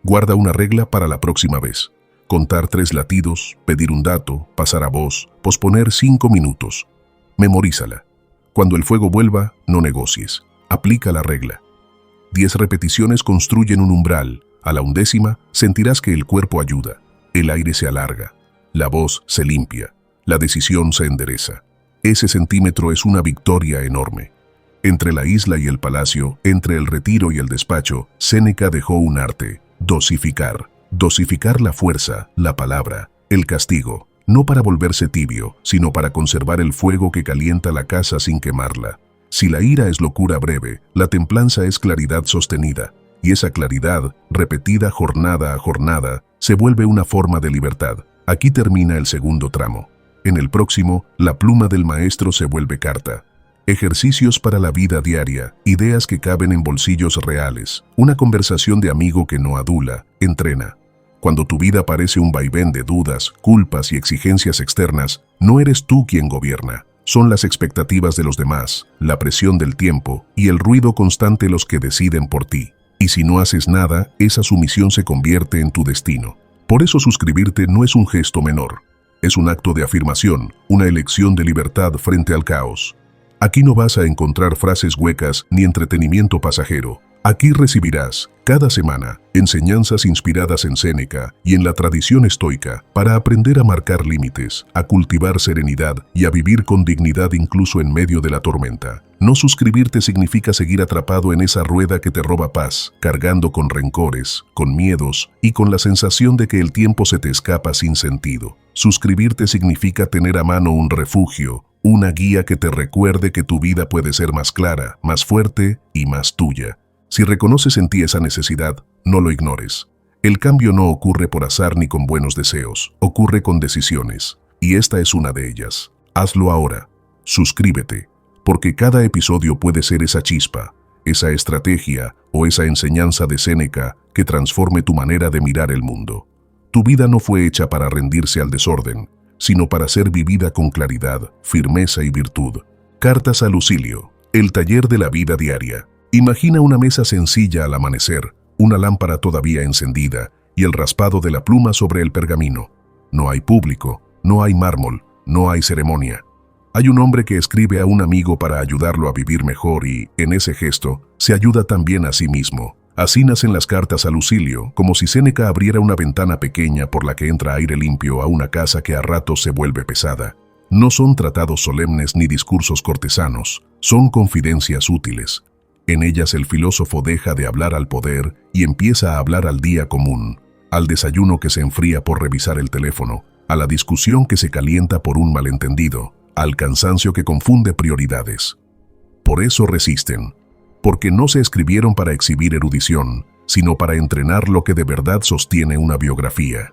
Guarda una regla para la próxima vez. Contar 3 latidos, pedir un dato, pasar a voz, posponer 5 minutos. Memorízala. Cuando el fuego vuelva, no negocies. Aplica la regla. 10 repeticiones construyen un umbral. A la 11ª, sentirás que el cuerpo ayuda. El aire se alarga. La voz se limpia. La decisión se endereza. Ese centímetro es una victoria enorme. Entre la isla y el palacio, entre el retiro y el despacho, Séneca dejó un arte: dosificar. Dosificar la fuerza, la palabra, el castigo, no para volverse tibio, sino para conservar el fuego que calienta la casa sin quemarla. Si la ira es locura breve, la templanza es claridad sostenida. y esa claridad, repetida jornada a jornada, se vuelve una forma de libertad. Aquí termina el segundo tramo. En el próximo, la pluma del maestro se vuelve carta. Ejercicios para la vida diaria, ideas que caben en bolsillos reales, una conversación de amigo que no adula, entrena. Cuando tu vida parece un vaivén de dudas, culpas y exigencias externas, no eres tú quien gobierna. Son las expectativas de los demás, la presión del tiempo y el ruido constante los que deciden por ti. Y si no haces nada, esa sumisión se convierte en tu destino. Por eso suscribirte no es un gesto menor. Es un acto de afirmación, una elección de libertad frente al caos. Aquí no vas a encontrar frases huecas ni entretenimiento pasajero. Aquí recibirás, cada semana, enseñanzas inspiradas en Séneca y en la tradición estoica para aprender a marcar límites, a cultivar serenidad y a vivir con dignidad incluso en medio de la tormenta. No suscribirte significa seguir atrapado en esa rueda que te roba paz, cargando con rencores, con miedos y con la sensación de que el tiempo se te escapa sin sentido. Suscribirte significa tener a mano un refugio, una guía que te recuerde que tu vida puede ser más clara, más fuerte y más tuya. Si reconoces en ti esa necesidad, no lo ignores. El cambio no ocurre por azar ni con buenos deseos, ocurre con decisiones, y esta es una de ellas. Hazlo ahora. Suscríbete, porque cada episodio puede ser esa chispa, esa estrategia o esa enseñanza de Séneca que transforme tu manera de mirar el mundo. Tu vida no fue hecha para rendirse al desorden, sino para ser vivida con claridad, firmeza y virtud. Cartas a Lucilio, el taller de la vida diaria. Imagina una mesa sencilla al amanecer, una lámpara todavía encendida y el raspado de la pluma sobre el pergamino. No hay público, no hay mármol, no hay ceremonia. Hay un hombre que escribe a un amigo para ayudarlo a vivir mejor y, en ese gesto, se ayuda también a sí mismo. Así nacen las cartas a Lucilio, como si Séneca abriera una ventana pequeña por la que entra aire limpio a una casa que a ratos se vuelve pesada. No son tratados solemnes ni discursos cortesanos, son confidencias útiles. En ellas el filósofo deja de hablar al poder y empieza a hablar al día común, al desayuno que se enfría por revisar el teléfono, a la discusión que se calienta por un malentendido, al cansancio que confunde prioridades. Por eso resisten, porque no se escribieron para exhibir erudición, sino para entrenar lo que de verdad sostiene una biografía.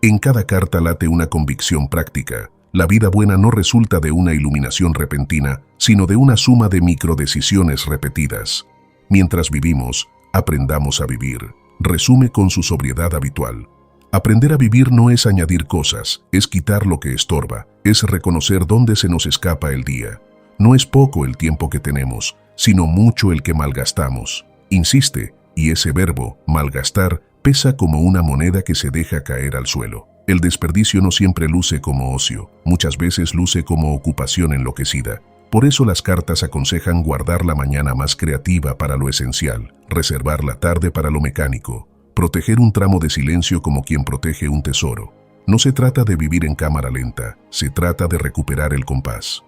En cada carta late una convicción práctica. La vida buena no resulta de una iluminación repentina, sino de una suma de microdecisiones repetidas. Mientras vivimos, aprendamos a vivir. Resume con su sobriedad habitual. Aprender a vivir no es añadir cosas, es quitar lo que estorba, es reconocer dónde se nos escapa el día. No es poco el tiempo que tenemos, sino mucho el que malgastamos. Insiste, y ese verbo, malgastar, pesa como una moneda que se deja caer al suelo. El desperdicio no siempre luce como ocio, muchas veces luce como ocupación enloquecida. Por eso las cartas aconsejan guardar la mañana más creativa para lo esencial, reservar la tarde para lo mecánico, proteger un tramo de silencio como quien protege un tesoro. No se trata de vivir en cámara lenta, se trata de recuperar el compás.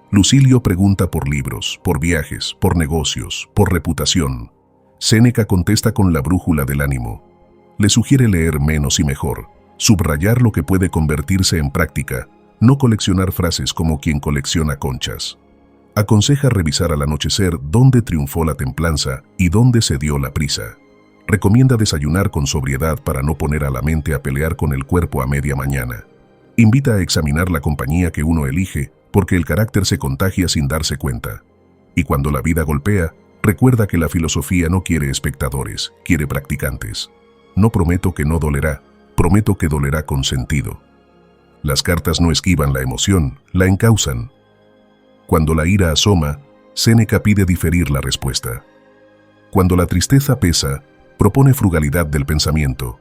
Lucilio pregunta por libros, por viajes, por negocios, por reputación. Séneca contesta con la brújula del ánimo. Le sugiere leer menos y mejor. Subrayar lo que puede convertirse en práctica, no coleccionar frases como quien colecciona conchas. Aconseja revisar al anochecer dónde triunfó la templanza y dónde se dio la prisa. Recomienda desayunar con sobriedad para no poner a la mente a pelear con el cuerpo a media mañana. Invita a examinar la compañía que uno elige, porque el carácter se contagia sin darse cuenta. Y cuando la vida golpea, recuerda que la filosofía no quiere espectadores, quiere practicantes. No prometo que no dolerá. Prometo que dolerá con sentido. Las cartas no esquivan la emoción, la encausan. Cuando la ira asoma, Séneca pide diferir la respuesta. Cuando la tristeza pesa, propone frugalidad del pensamiento,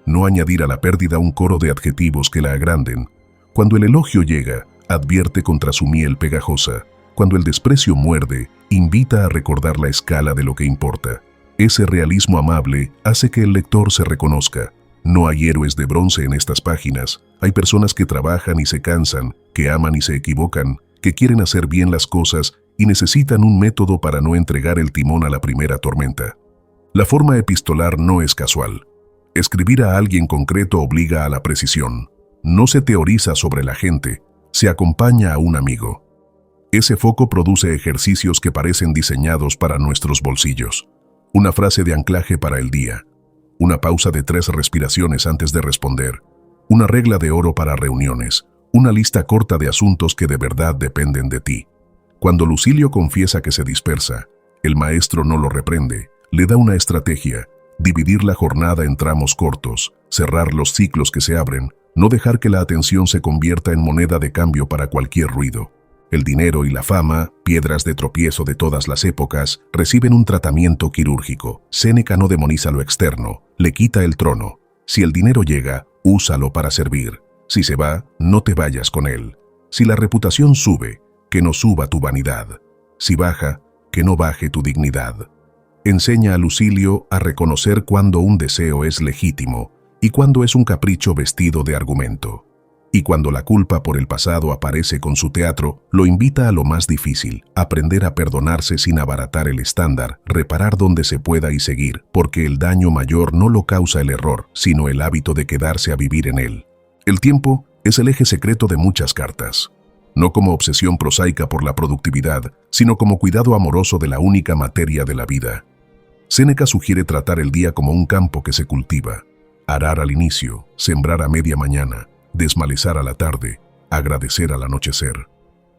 no añadir a la pérdida un coro de adjetivos que la agranden. Cuando el elogio llega, advierte contra su miel pegajosa. Cuando el desprecio muerde, invita a recordar la escala de lo que importa. Ese realismo amable hace que el lector se reconozca. No hay héroes de bronce en estas páginas, hay personas que trabajan y se cansan, que aman y se equivocan, que quieren hacer bien las cosas y necesitan un método para no entregar el timón a la primera tormenta. La forma epistolar no es casual. Escribir a alguien concreto obliga a la precisión. No se teoriza sobre la gente, se acompaña a un amigo. Ese foco produce ejercicios que parecen diseñados para nuestros bolsillos. Una frase de anclaje para el día. Una pausa de 3 respiraciones antes de responder. Una regla de oro para reuniones. Una lista corta de asuntos que de verdad dependen de ti. Cuando Lucilio confiesa que se dispersa, el maestro no lo reprende, le da una estrategia: dividir la jornada en tramos cortos, cerrar los ciclos que se abren, no dejar que la atención se convierta en moneda de cambio para cualquier ruido. El dinero y la fama, piedras de tropiezo de todas las épocas, reciben un tratamiento quirúrgico. Séneca no demoniza lo externo, le quita el trono. Si el dinero llega, úsalo para servir. Si se va, no te vayas con él. Si la reputación sube, que no suba tu vanidad. Si baja, que no baje tu dignidad. Enseña a Lucilio a reconocer cuando un deseo es legítimo y cuando es un capricho vestido de argumento. Y cuando la culpa por el pasado aparece con su teatro, lo invita a lo más difícil: aprender a perdonarse sin abaratar el estándar, reparar donde se pueda y seguir, porque el daño mayor no lo causa el error, sino el hábito de quedarse a vivir en él. El tiempo es el eje secreto de muchas cartas. No como obsesión prosaica por la productividad, sino como cuidado amoroso de la única materia de la vida. Séneca sugiere tratar el día como un campo que se cultiva. Arar al inicio, sembrar a media mañana, desmalezar a la tarde, agradecer al anochecer.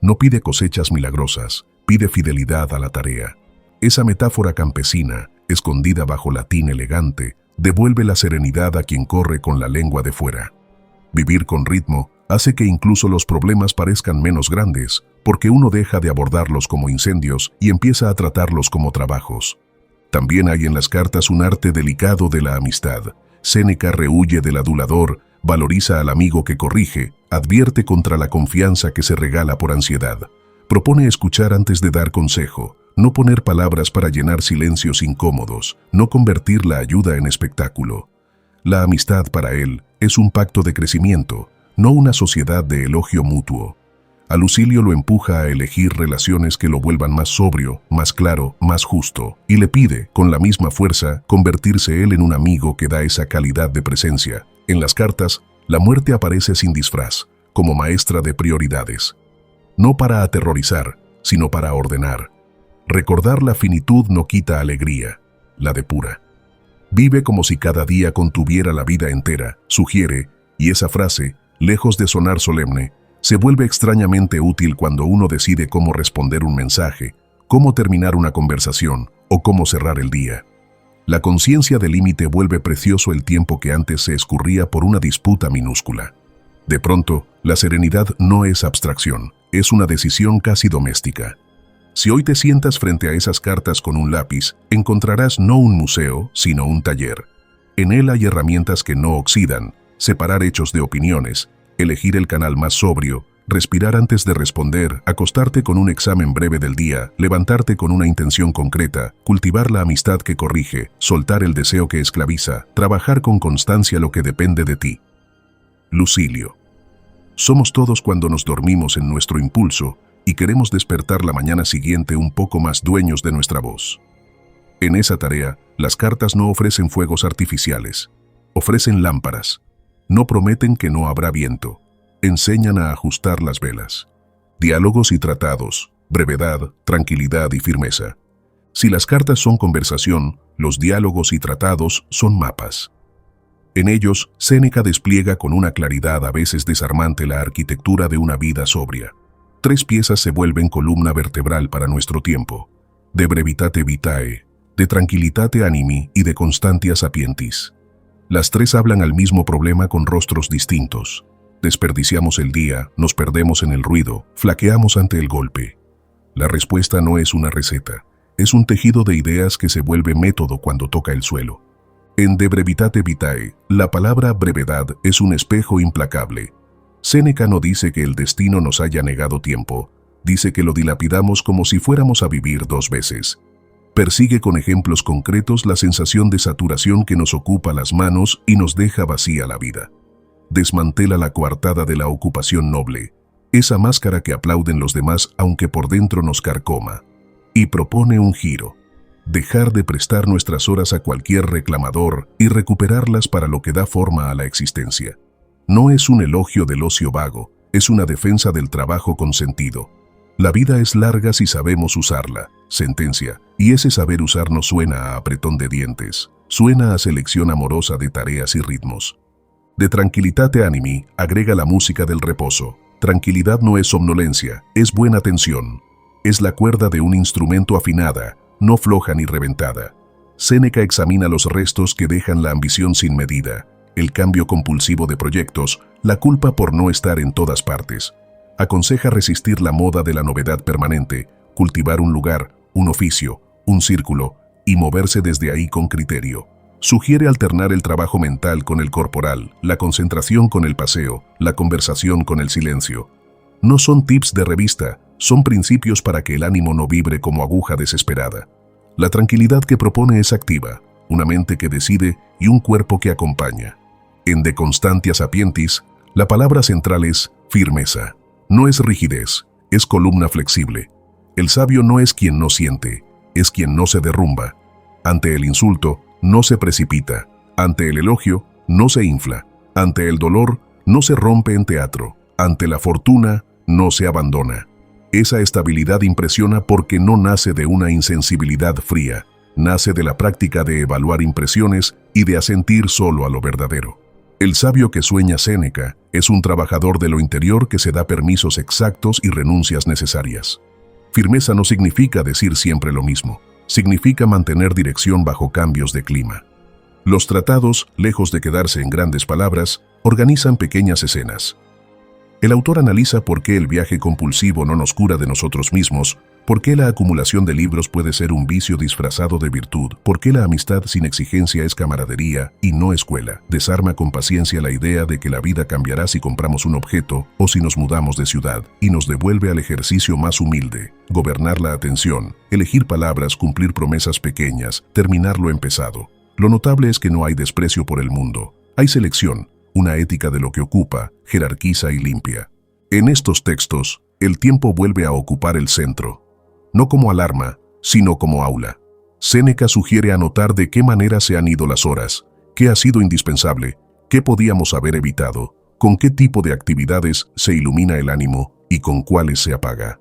No pide cosechas milagrosas, pide fidelidad a la tarea. Esa metáfora campesina, escondida bajo latín elegante, devuelve la serenidad a quien corre con la lengua de fuera. Vivir con ritmo hace que incluso los problemas parezcan menos grandes, porque uno deja de abordarlos como incendios y empieza a tratarlos como trabajos. También hay en las cartas un arte delicado de la amistad. Séneca rehuye del adulador, valoriza al amigo que corrige, advierte contra la confianza que se regala por ansiedad. Propone escuchar antes de dar consejo, no poner palabras para llenar silencios incómodos, no convertir la ayuda en espectáculo. La amistad para él es un pacto de crecimiento, no una sociedad de elogio mutuo. A Lucilio lo empuja a elegir relaciones que lo vuelvan más sobrio, más claro, más justo, y le pide, con la misma fuerza, convertirse él en un amigo que da esa calidad de presencia. En las cartas, la muerte aparece sin disfraz, como maestra de prioridades. No para aterrorizar, sino para ordenar. Recordar la finitud no quita alegría, la depura. Vive como si cada día contuviera la vida entera, sugiere, y esa frase, lejos de sonar solemne, se vuelve extrañamente útil cuando uno decide cómo responder un mensaje, cómo terminar una conversación o cómo cerrar el día. La conciencia del límite vuelve precioso el tiempo que antes se escurría por una disputa minúscula. De pronto, la serenidad no es abstracción, es una decisión casi doméstica. Si hoy te sientas frente a esas cartas con un lápiz, encontrarás no un museo, sino un taller. En él hay herramientas que no oxidan: separar hechos de opiniones, elegir el canal más sobrio, respirar antes de responder, acostarte con un examen breve del día, levantarte con una intención concreta, cultivar la amistad que corrige, soltar el deseo que esclaviza, trabajar con constancia lo que depende de ti. Lucilio. Somos todos cuando nos dormimos en nuestro impulso y queremos despertar la mañana siguiente un poco más dueños de nuestra voz. En esa tarea, las cartas no ofrecen fuegos artificiales, ofrecen lámparas. No prometen que no habrá viento, enseñan a ajustar las velas. Diálogos y tratados, brevedad, tranquilidad y firmeza. Si las cartas son conversación, los diálogos y tratados son mapas. En ellos, Séneca despliega con una claridad a veces desarmante la arquitectura de una vida sobria. 3 piezas se vuelven columna vertebral para nuestro tiempo: de brevitate vitae, de tranquilitate animi y de constantia sapientis. Las 3 hablan al mismo problema con rostros distintos. Desperdiciamos el día, nos perdemos en el ruido, flaqueamos ante el golpe. La respuesta no es una receta, es un tejido de ideas que se vuelve método cuando toca el suelo. En De brevitate vitae, la palabra brevedad es un espejo implacable. Séneca no dice que el destino nos haya negado tiempo, dice que lo dilapidamos como si fuéramos a vivir 2 veces. Persigue con ejemplos concretos la sensación de saturación que nos ocupa las manos y nos deja vacía la vida. Desmantela la coartada de la ocupación noble, esa máscara que aplauden los demás aunque por dentro nos carcoma. Y propone un giro: dejar de prestar nuestras horas a cualquier reclamador y recuperarlas para lo que da forma a la existencia. No es un elogio del ocio vago, es una defensa del trabajo con sentido. La vida es larga si sabemos usarla, sentencia, y ese saber usar no suena a apretón de dientes, suena a selección amorosa de tareas y ritmos. De tranquilitate animi, agrega la música del reposo. Tranquilidad no es somnolencia, es buena tensión. Es la cuerda de un instrumento afinada, no floja ni reventada. Séneca examina los restos que dejan la ambición sin medida, el cambio compulsivo de proyectos, la culpa por no estar en todas partes. Aconseja resistir la moda de la novedad permanente, cultivar un lugar, un oficio, un círculo, y moverse desde ahí con criterio. Sugiere alternar el trabajo mental con el corporal, la concentración con el paseo, la conversación con el silencio. No son tips de revista, son principios para que el ánimo no vibre como aguja desesperada. La tranquilidad que propone es activa, una mente que decide y un cuerpo que acompaña. En De Constantia Sapientis, la palabra central es firmeza. No es rigidez, es columna flexible. El sabio no es quien no siente, es quien no se derrumba. Ante el insulto, no se precipita. Ante el elogio, no se infla. Ante el dolor, no se rompe en teatro. Ante la fortuna, no se abandona. Esa estabilidad impresiona porque no nace de una insensibilidad fría, nace de la práctica de evaluar impresiones y de asentir solo a lo verdadero. El sabio que sueña Séneca es un trabajador de lo interior que se da permisos exactos y renuncias necesarias. Firmeza no significa decir siempre lo mismo, significa mantener dirección bajo cambios de clima. Los tratados, lejos de quedarse en grandes palabras, organizan pequeñas escenas. El autor analiza por qué el viaje compulsivo no nos cura de nosotros mismos, por qué la acumulación de libros puede ser un vicio disfrazado de virtud, por qué la amistad sin exigencia es camaradería y no escuela. Desarma con paciencia la idea de que la vida cambiará si compramos un objeto o si nos mudamos de ciudad, y nos devuelve al ejercicio más humilde, gobernar la atención, elegir palabras, cumplir promesas pequeñas, terminar lo empezado. Lo notable es que no hay desprecio por el mundo, hay selección, una ética de lo que ocupa, jerarquiza y limpia. En estos textos, el tiempo vuelve a ocupar el centro, no como alarma, sino como aula. Séneca sugiere anotar de qué manera se han ido las horas, qué ha sido indispensable, qué podíamos haber evitado, con qué tipo de actividades se ilumina el ánimo y con cuáles se apaga.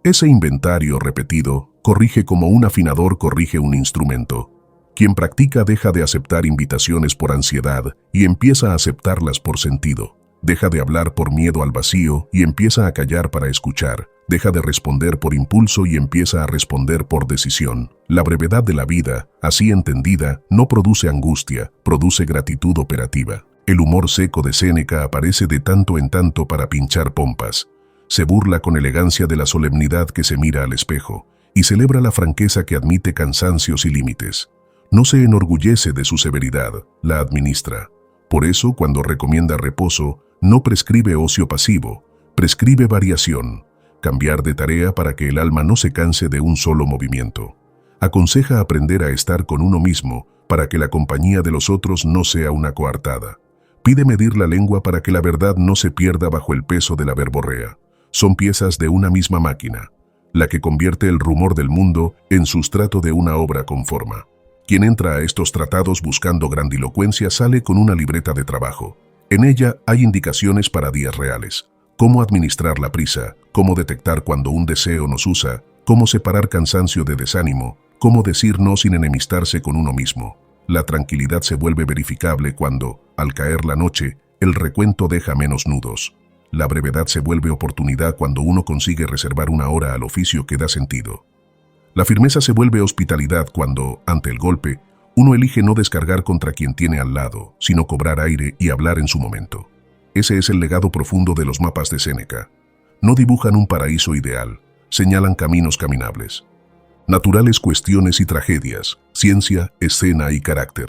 Ese inventario repetido corrige como un afinador corrige un instrumento. Quien practica deja de aceptar invitaciones por ansiedad y empieza a aceptarlas por sentido. Deja de hablar por miedo al vacío y empieza a callar para escuchar. Deja de responder por impulso y empieza a responder por decisión. La brevedad de la vida, así entendida, no produce angustia, produce gratitud operativa. El humor seco de Séneca aparece de tanto en tanto para pinchar pompas. Se burla con elegancia de la solemnidad que se mira al espejo y celebra la franqueza que admite cansancios y límites. No se enorgullece de su severidad, la administra. Por eso, cuando recomienda reposo, no prescribe ocio pasivo, prescribe variación, cambiar de tarea para que el alma no se canse de un solo movimiento. Aconseja aprender a estar con uno mismo para que la compañía de los otros no sea una coartada. Pide medir la lengua para que la verdad no se pierda bajo el peso de la verborrea. Son piezas de una misma máquina, la que convierte el rumor del mundo en sustrato de una obra con forma. Quien entra a estos tratados buscando grandilocuencia sale con una libreta de trabajo. En ella hay indicaciones para días reales. Cómo administrar la prisa, cómo detectar cuando un deseo nos usa, cómo separar cansancio de desánimo, cómo decir no sin enemistarse con uno mismo. La tranquilidad se vuelve verificable cuando, al caer la noche, el recuento deja menos nudos. La brevedad se vuelve oportunidad cuando uno consigue reservar una hora al oficio que da sentido. La firmeza se vuelve hospitalidad cuando, ante el golpe, uno elige no descargar contra quien tiene al lado, sino cobrar aire y hablar en su momento. Ese es el legado profundo de los mapas de Séneca. No dibujan un paraíso ideal, señalan caminos caminables. Naturales cuestiones y tragedias, ciencia, escena y carácter.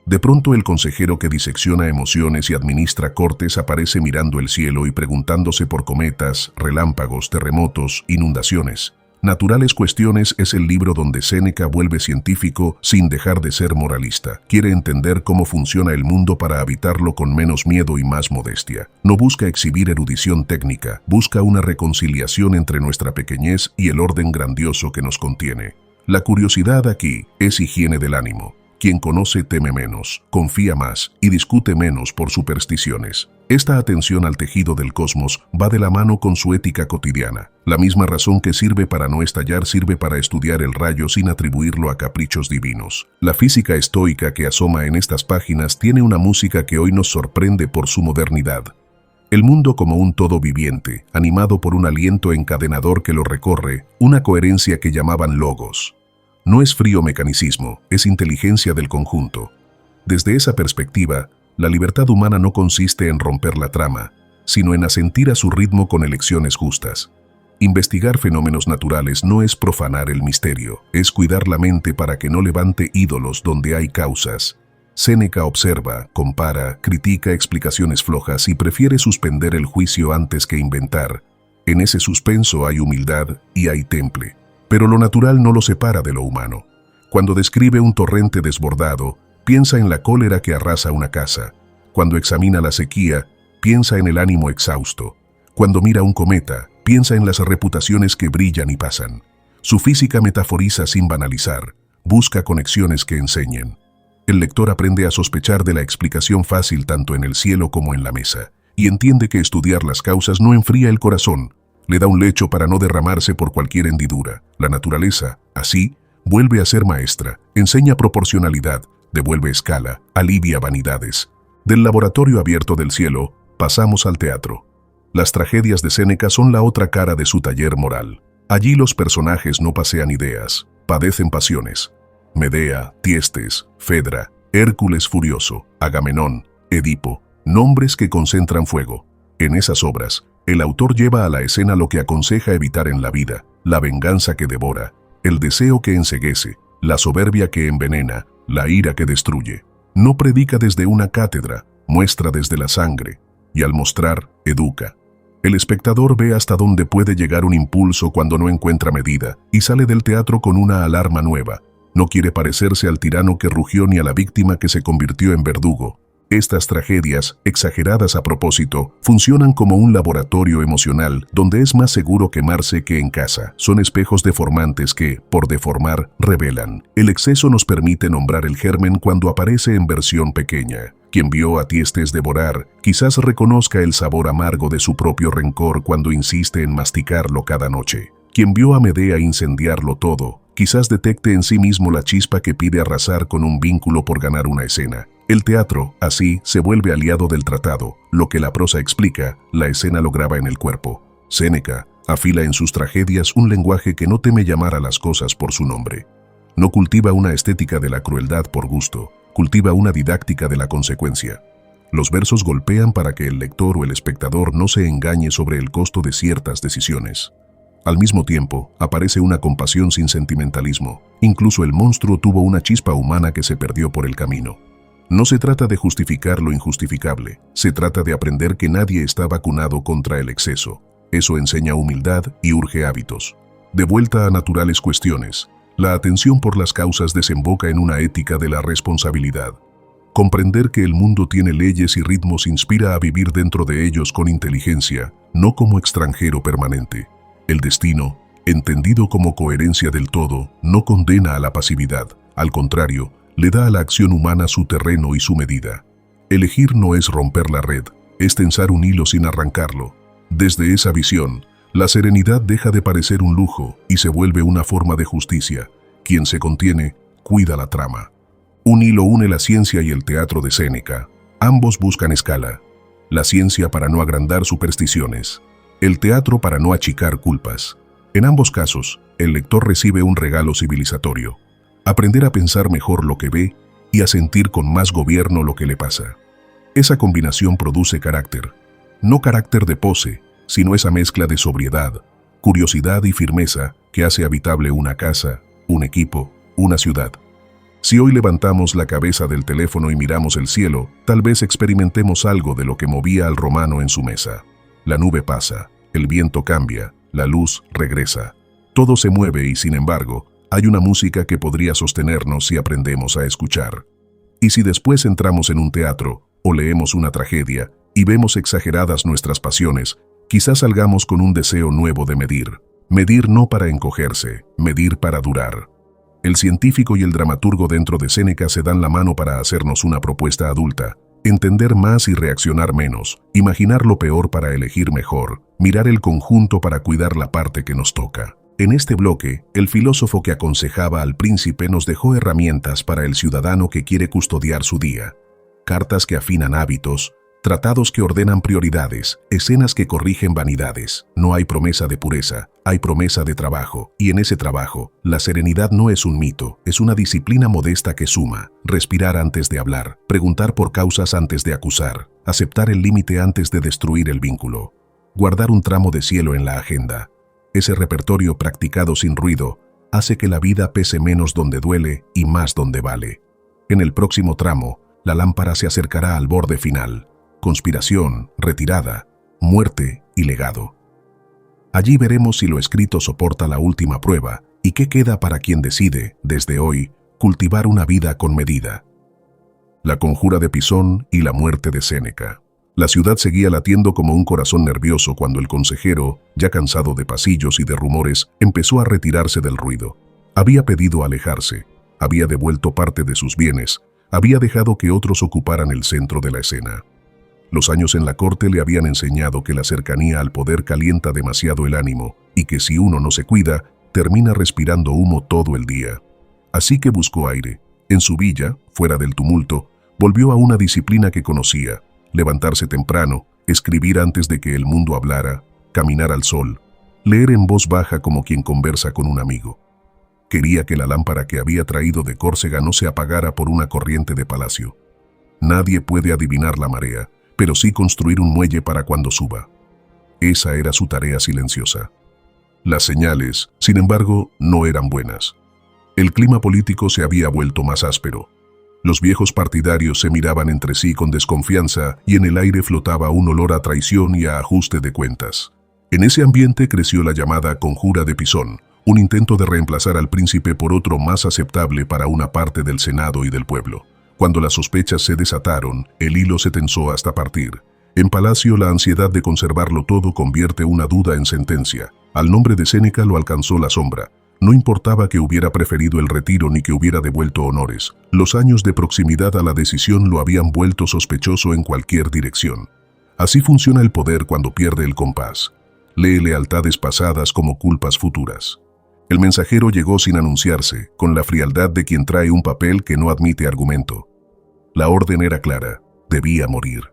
De pronto el consejero que disecciona emociones y administra cortes aparece mirando el cielo y preguntándose por cometas, relámpagos, terremotos, inundaciones. Naturales cuestiones es el libro donde Séneca vuelve científico sin dejar de ser moralista. Quiere entender cómo funciona el mundo para habitarlo con menos miedo y más modestia. No busca exhibir erudición técnica, busca una reconciliación entre nuestra pequeñez y el orden grandioso que nos contiene. La curiosidad aquí es higiene del ánimo. Quien conoce teme menos, confía más y discute menos por supersticiones. Esta atención al tejido del cosmos va de la mano con su ética cotidiana. La misma razón que sirve para no estallar sirve para estudiar el rayo sin atribuirlo a caprichos divinos. La física estoica que asoma en estas páginas tiene una música que hoy nos sorprende por su modernidad. El mundo como un todo viviente, animado por un aliento encadenador que lo recorre, una coherencia que llamaban logos. No es frío mecanicismo, es inteligencia del conjunto. Desde esa perspectiva, la libertad humana no consiste en romper la trama, sino en asentir a su ritmo con elecciones justas. Investigar fenómenos naturales no es profanar el misterio, es cuidar la mente para que no levante ídolos donde hay causas. Séneca observa, compara, critica explicaciones flojas y prefiere suspender el juicio antes que inventar. En ese suspenso hay humildad y hay temple. Pero lo natural no lo separa de lo humano. Cuando describe un torrente desbordado, piensa en la cólera que arrasa una casa. Cuando examina la sequía, piensa en el ánimo exhausto. Cuando mira un cometa, piensa en las reputaciones que brillan y pasan. Su física metaforiza sin banalizar, busca conexiones que enseñen. El lector aprende a sospechar de la explicación fácil tanto en el cielo como en la mesa, y entiende que estudiar las causas no enfría el corazón, le da un lecho para no derramarse por cualquier hendidura. La naturaleza, así, vuelve a ser maestra, enseña proporcionalidad, devuelve escala, alivia vanidades. Del laboratorio abierto del cielo, pasamos al teatro. Las tragedias de Séneca son la otra cara de su taller moral. Allí los personajes no pasean ideas, padecen pasiones. Medea, Tiestes, Fedra, Hércules furioso, Agamenón, Edipo, nombres que concentran fuego. En esas obras, el autor lleva a la escena lo que aconseja evitar en la vida, la venganza que devora, el deseo que enceguece, la soberbia que envenena, la ira que destruye. No predica desde una cátedra, muestra desde la sangre, y al mostrar, educa. El espectador ve hasta dónde puede llegar un impulso cuando no encuentra medida, y sale del teatro con una alarma nueva. No quiere parecerse al tirano que rugió ni a la víctima que se convirtió en verdugo. Estas tragedias, exageradas a propósito, funcionan como un laboratorio emocional donde es más seguro quemarse que en casa. Son espejos deformantes que, por deformar, revelan. El exceso nos permite nombrar el germen cuando aparece en versión pequeña. Quien vio a Tiestes devorar, quizás reconozca el sabor amargo de su propio rencor cuando insiste en masticarlo cada noche. Quien vio a Medea incendiarlo todo, quizás detecte en sí mismo la chispa que pide arrasar con un vínculo por ganar una escena. El teatro, así, se vuelve aliado del tratado. Lo que la prosa explica, la escena lo graba en el cuerpo. Séneca afila en sus tragedias un lenguaje que no teme llamar a las cosas por su nombre. No cultiva una estética de la crueldad por gusto, cultiva una didáctica de la consecuencia. Los versos golpean para que el lector o el espectador no se engañe sobre el costo de ciertas decisiones. Al mismo tiempo, aparece una compasión sin sentimentalismo. Incluso el monstruo tuvo una chispa humana que se perdió por el camino. No se trata de justificar lo injustificable, se trata de aprender que nadie está vacunado contra el exceso. Eso enseña humildad y urge hábitos. De vuelta a naturales cuestiones, la atención por las causas desemboca en una ética de la responsabilidad. Comprender que el mundo tiene leyes y ritmos inspira a vivir dentro de ellos con inteligencia, no como extranjero permanente. El destino, entendido como coherencia del todo, no condena a la pasividad, al contrario, le da a la acción humana su terreno y su medida. Elegir no es romper la red, es tensar un hilo sin arrancarlo. Desde esa visión, la serenidad deja de parecer un lujo y se vuelve una forma de justicia. Quien se contiene, cuida la trama. Un hilo une la ciencia y el teatro de Séneca. Ambos buscan escala. La ciencia para no agrandar supersticiones. El teatro para no achicar culpas. En ambos casos, el lector recibe un regalo civilizatorio. Aprender a pensar mejor lo que ve y a sentir con más gobierno lo que le pasa. Esa combinación produce carácter. No carácter de pose, sino esa mezcla de sobriedad, curiosidad y firmeza que hace habitable una casa, un equipo, una ciudad. Si hoy levantamos la cabeza del teléfono y miramos el cielo, tal vez experimentemos algo de lo que movía al romano en su mesa. La nube pasa, el viento cambia, la luz regresa. Todo se mueve y, sin embargo, hay una música que podría sostenernos si aprendemos a escuchar. Y si después entramos en un teatro o leemos una tragedia y vemos exageradas nuestras pasiones, quizás salgamos con un deseo nuevo de medir. Medir no para encogerse, medir para durar. El científico y el dramaturgo dentro de Séneca se dan la mano para hacernos una propuesta adulta: entender más y reaccionar menos, imaginar lo peor para elegir mejor, mirar el conjunto para cuidar la parte que nos toca. En este bloque, el filósofo que aconsejaba al príncipe nos dejó herramientas para el ciudadano que quiere custodiar su día. Cartas que afinan hábitos, tratados que ordenan prioridades, escenas que corrigen vanidades. No hay promesa de pureza, hay promesa de trabajo. Y en ese trabajo, la serenidad no es un mito, es una disciplina modesta que suma. Respirar antes de hablar, preguntar por causas antes de acusar, aceptar el límite antes de destruir el vínculo. Guardar un tramo de cielo en la agenda. Ese repertorio practicado sin ruido hace que la vida pese menos donde duele y más donde vale. En el próximo tramo, la lámpara se acercará al borde final. Conspiración, retirada, muerte y legado. Allí veremos si lo escrito soporta la última prueba y qué queda para quien decide, desde hoy, cultivar una vida con medida. La conjura de Pisón y la muerte de Séneca. La ciudad seguía latiendo como un corazón nervioso cuando el consejero, ya cansado de pasillos y de rumores, empezó a retirarse del ruido. Había pedido alejarse, había devuelto parte de sus bienes, había dejado que otros ocuparan el centro de la escena. Los años en la corte le habían enseñado que la cercanía al poder calienta demasiado el ánimo y que si uno no se cuida, termina respirando humo todo el día. Así que buscó aire. En su villa, fuera del tumulto, volvió a una disciplina que conocía: levantarse temprano, escribir antes de que el mundo hablara, caminar al sol, leer en voz baja como quien conversa con un amigo. Quería que la lámpara que había traído de Córcega no se apagara por una corriente de palacio. Nadie puede adivinar la marea, pero sí construir un muelle para cuando suba. Esa era su tarea silenciosa. Las señales, sin embargo, no eran buenas. El clima político se había vuelto más áspero. Los viejos partidarios se miraban entre sí con desconfianza y en el aire flotaba un olor a traición y a ajuste de cuentas. En ese ambiente creció la llamada Conjura de Pisón, un intento de reemplazar al príncipe por otro más aceptable para una parte del Senado y del pueblo. Cuando las sospechas se desataron, el hilo se tensó hasta partir. En Palacio, la ansiedad de conservarlo todo convierte una duda en sentencia. Al nombre de Séneca lo alcanzó la sombra. No importaba que hubiera preferido el retiro ni que hubiera devuelto honores. Los años de proximidad a la decisión lo habían vuelto sospechoso en cualquier dirección. Así funciona el poder cuando pierde el compás. Lee lealtades pasadas como culpas futuras. El mensajero llegó sin anunciarse, con la frialdad de quien trae un papel que no admite argumento. La orden era clara: debía morir.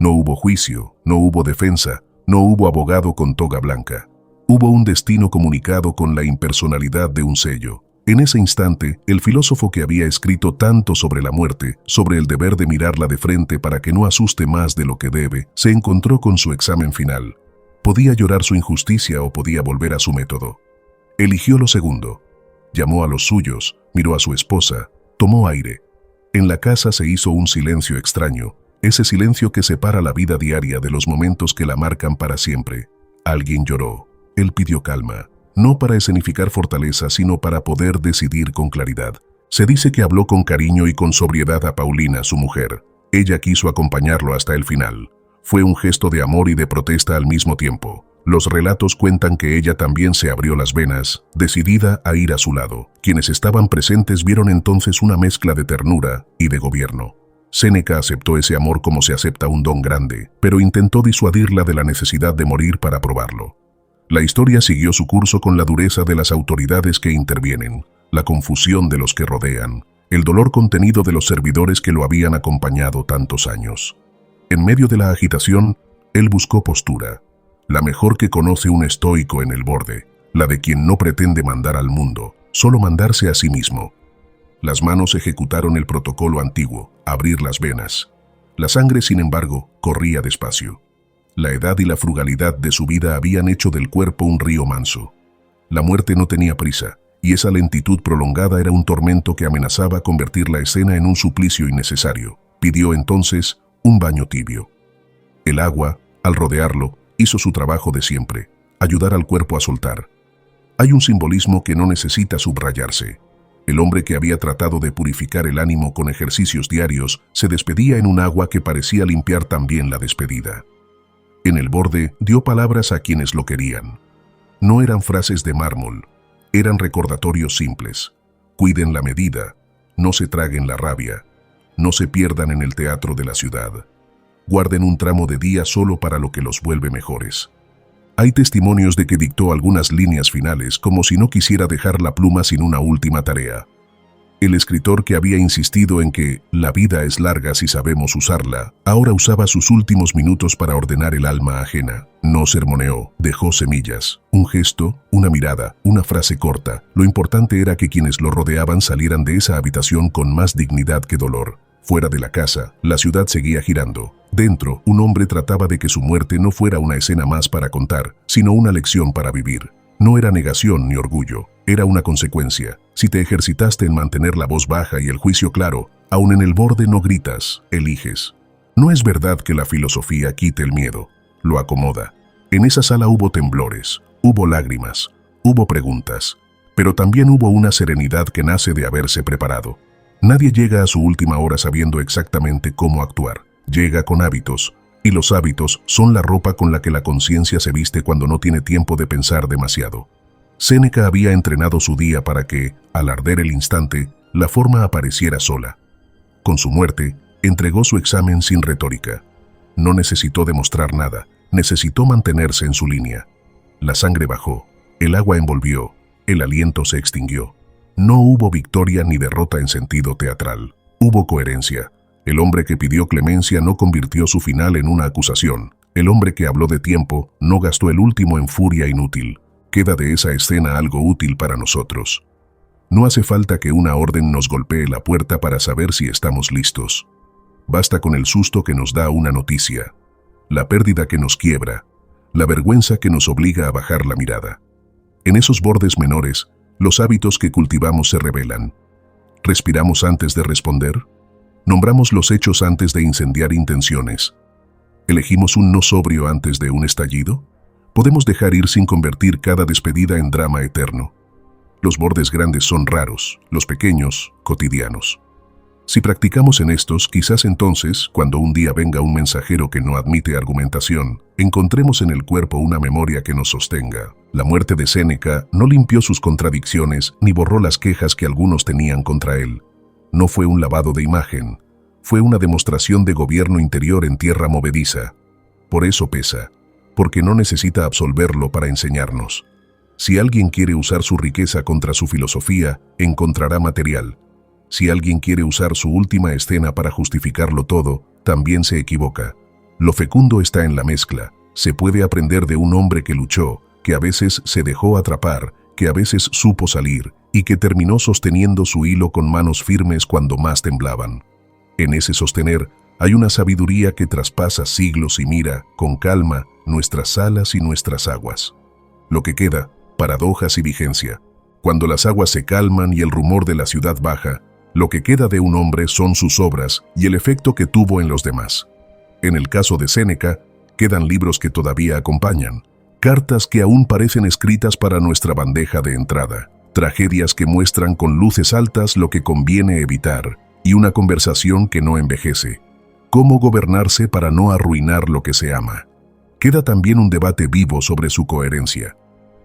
No hubo juicio, no hubo defensa, no hubo abogado con toga blanca. Hubo un destino comunicado con la impersonalidad de un sello. En ese instante, el filósofo que había escrito tanto sobre la muerte, sobre el deber de mirarla de frente para que no asuste más de lo que debe, se encontró con su examen final. Podía llorar su injusticia o podía volver a su método. Eligió lo segundo. Llamó a los suyos, miró a su esposa, tomó aire. En la casa se hizo un silencio extraño, ese silencio que separa la vida diaria de los momentos que la marcan para siempre. Alguien lloró. Él pidió calma, no para escenificar fortaleza, sino para poder decidir con claridad. Se dice que habló con cariño y con sobriedad a Paulina, su mujer. Ella quiso acompañarlo hasta el final. Fue un gesto de amor y de protesta al mismo tiempo. Los relatos cuentan que ella también se abrió las venas, decidida a ir a su lado. Quienes estaban presentes vieron entonces una mezcla de ternura y de gobierno. Séneca aceptó ese amor como se acepta un don grande, pero intentó disuadirla de la necesidad de morir para probarlo. La historia siguió su curso con la dureza de las autoridades que intervienen, la confusión de los que rodean, el dolor contenido de los servidores que lo habían acompañado tantos años. En medio de la agitación, él buscó postura, la mejor que conoce un estoico en el borde, la de quien no pretende mandar al mundo, solo mandarse a sí mismo. Las manos ejecutaron el protocolo antiguo, abrir las venas. La sangre, sin embargo, corría despacio. La edad y la frugalidad de su vida habían hecho del cuerpo un río manso. La muerte no tenía prisa, y esa lentitud prolongada era un tormento que amenazaba convertir la escena en un suplicio innecesario. Pidió entonces un baño tibio. El agua, al rodearlo, hizo su trabajo de siempre, ayudar al cuerpo a soltar. Hay un simbolismo que no necesita subrayarse. El hombre que había tratado de purificar el ánimo con ejercicios diarios se despedía en un agua que parecía limpiar también la despedida. En el borde dio palabras a quienes lo querían. No eran frases de mármol, eran recordatorios simples. Cuiden la medida, no se traguen la rabia, no se pierdan en el teatro de la ciudad. Guarden un tramo de día solo para lo que los vuelve mejores. Hay testimonios de que dictó algunas líneas finales como si no quisiera dejar la pluma sin una última tarea. El escritor que había insistido en que la vida es larga si sabemos usarla, ahora usaba sus últimos minutos para ordenar el alma ajena. No sermoneó, dejó semillas, un gesto, una mirada, una frase corta. Lo importante era que quienes lo rodeaban salieran de esa habitación con más dignidad que dolor. Fuera de la casa, la ciudad seguía girando. Dentro, un hombre trataba de que su muerte no fuera una escena más para contar, sino una lección para vivir. No era negación ni orgullo, era una consecuencia. Si te ejercitaste en mantener la voz baja y el juicio claro, aun en el borde no gritas, eliges. No es verdad que la filosofía quite el miedo, lo acomoda. En esa sala hubo temblores, hubo lágrimas, hubo preguntas, pero también hubo una serenidad que nace de haberse preparado. Nadie llega a su última hora sabiendo exactamente cómo actuar. Llega con hábitos, y los hábitos son la ropa con la que la conciencia se viste cuando no tiene tiempo de pensar demasiado. Séneca había entrenado su día para que, al arder el instante, la forma apareciera sola. Con su muerte, entregó su examen sin retórica. No necesitó demostrar nada, necesitó mantenerse en su línea. La sangre bajó, el agua envolvió, el aliento se extinguió. No hubo victoria ni derrota en sentido teatral. Hubo coherencia. El hombre que pidió clemencia no convirtió su final en una acusación. El hombre que habló de tiempo no gastó el último en furia inútil. Queda de esa escena algo útil para nosotros. No hace falta que una orden nos golpee la puerta para saber si estamos listos. Basta con el susto que nos da una noticia, la pérdida que nos quiebra, la vergüenza que nos obliga a bajar la mirada. En esos bordes menores, los hábitos que cultivamos se revelan. ¿Respiramos antes de responder? ¿Nombramos los hechos antes de incendiar intenciones? ¿Elegimos un no sobrio antes de un estallido? Podemos dejar ir sin convertir cada despedida en drama eterno. Los bordes grandes son raros, los pequeños, cotidianos. Si practicamos en estos, quizás entonces, cuando un día venga un mensajero que no admite argumentación, encontremos en el cuerpo una memoria que nos sostenga. La muerte de Séneca no limpió sus contradicciones ni borró las quejas que algunos tenían contra él. No fue un lavado de imagen, fue una demostración de gobierno interior en tierra movediza. Por eso pesa, porque no necesita absolverlo para enseñarnos. Si alguien quiere usar su riqueza contra su filosofía, encontrará material. Si alguien quiere usar su última escena para justificarlo todo, también se equivoca. Lo fecundo está en la mezcla. Se puede aprender de un hombre que luchó, que a veces se dejó atrapar, que a veces supo salir, y que terminó sosteniendo su hilo con manos firmes cuando más temblaban. En ese sostener hay una sabiduría que traspasa siglos y mira, con calma, nuestras alas y nuestras aguas. Lo que queda, paradojas y vigencia. Cuando las aguas se calman y el rumor de la ciudad baja, lo que queda de un hombre son sus obras y el efecto que tuvo en los demás. En el caso de Séneca, quedan libros que todavía acompañan, cartas que aún parecen escritas para nuestra bandeja de entrada, tragedias que muestran con luces altas lo que conviene evitar y una conversación que no envejece. ¿Cómo gobernarse para no arruinar lo que se ama? Queda también un debate vivo sobre su coherencia.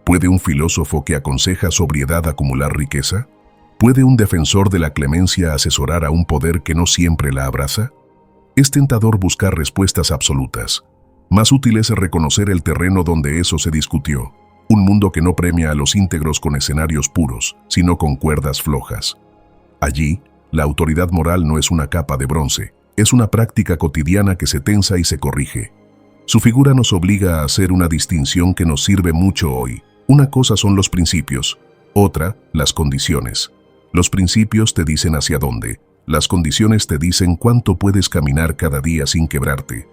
¿Puede un filósofo que aconseja sobriedad acumular riqueza? ¿Puede un defensor de la clemencia asesorar a un poder que no siempre la abraza? Es tentador buscar respuestas absolutas. Más útil es reconocer el terreno donde eso se discutió. Un mundo que no premia a los íntegros con escenarios puros, sino con cuerdas flojas. Allí, la autoridad moral no es una capa de bronce, es una práctica cotidiana que se tensa y se corrige. Su figura nos obliga a hacer una distinción que nos sirve mucho hoy. Una cosa son los principios, otra, las condiciones. Los principios te dicen hacia dónde, las condiciones te dicen cuánto puedes caminar cada día sin quebrarte.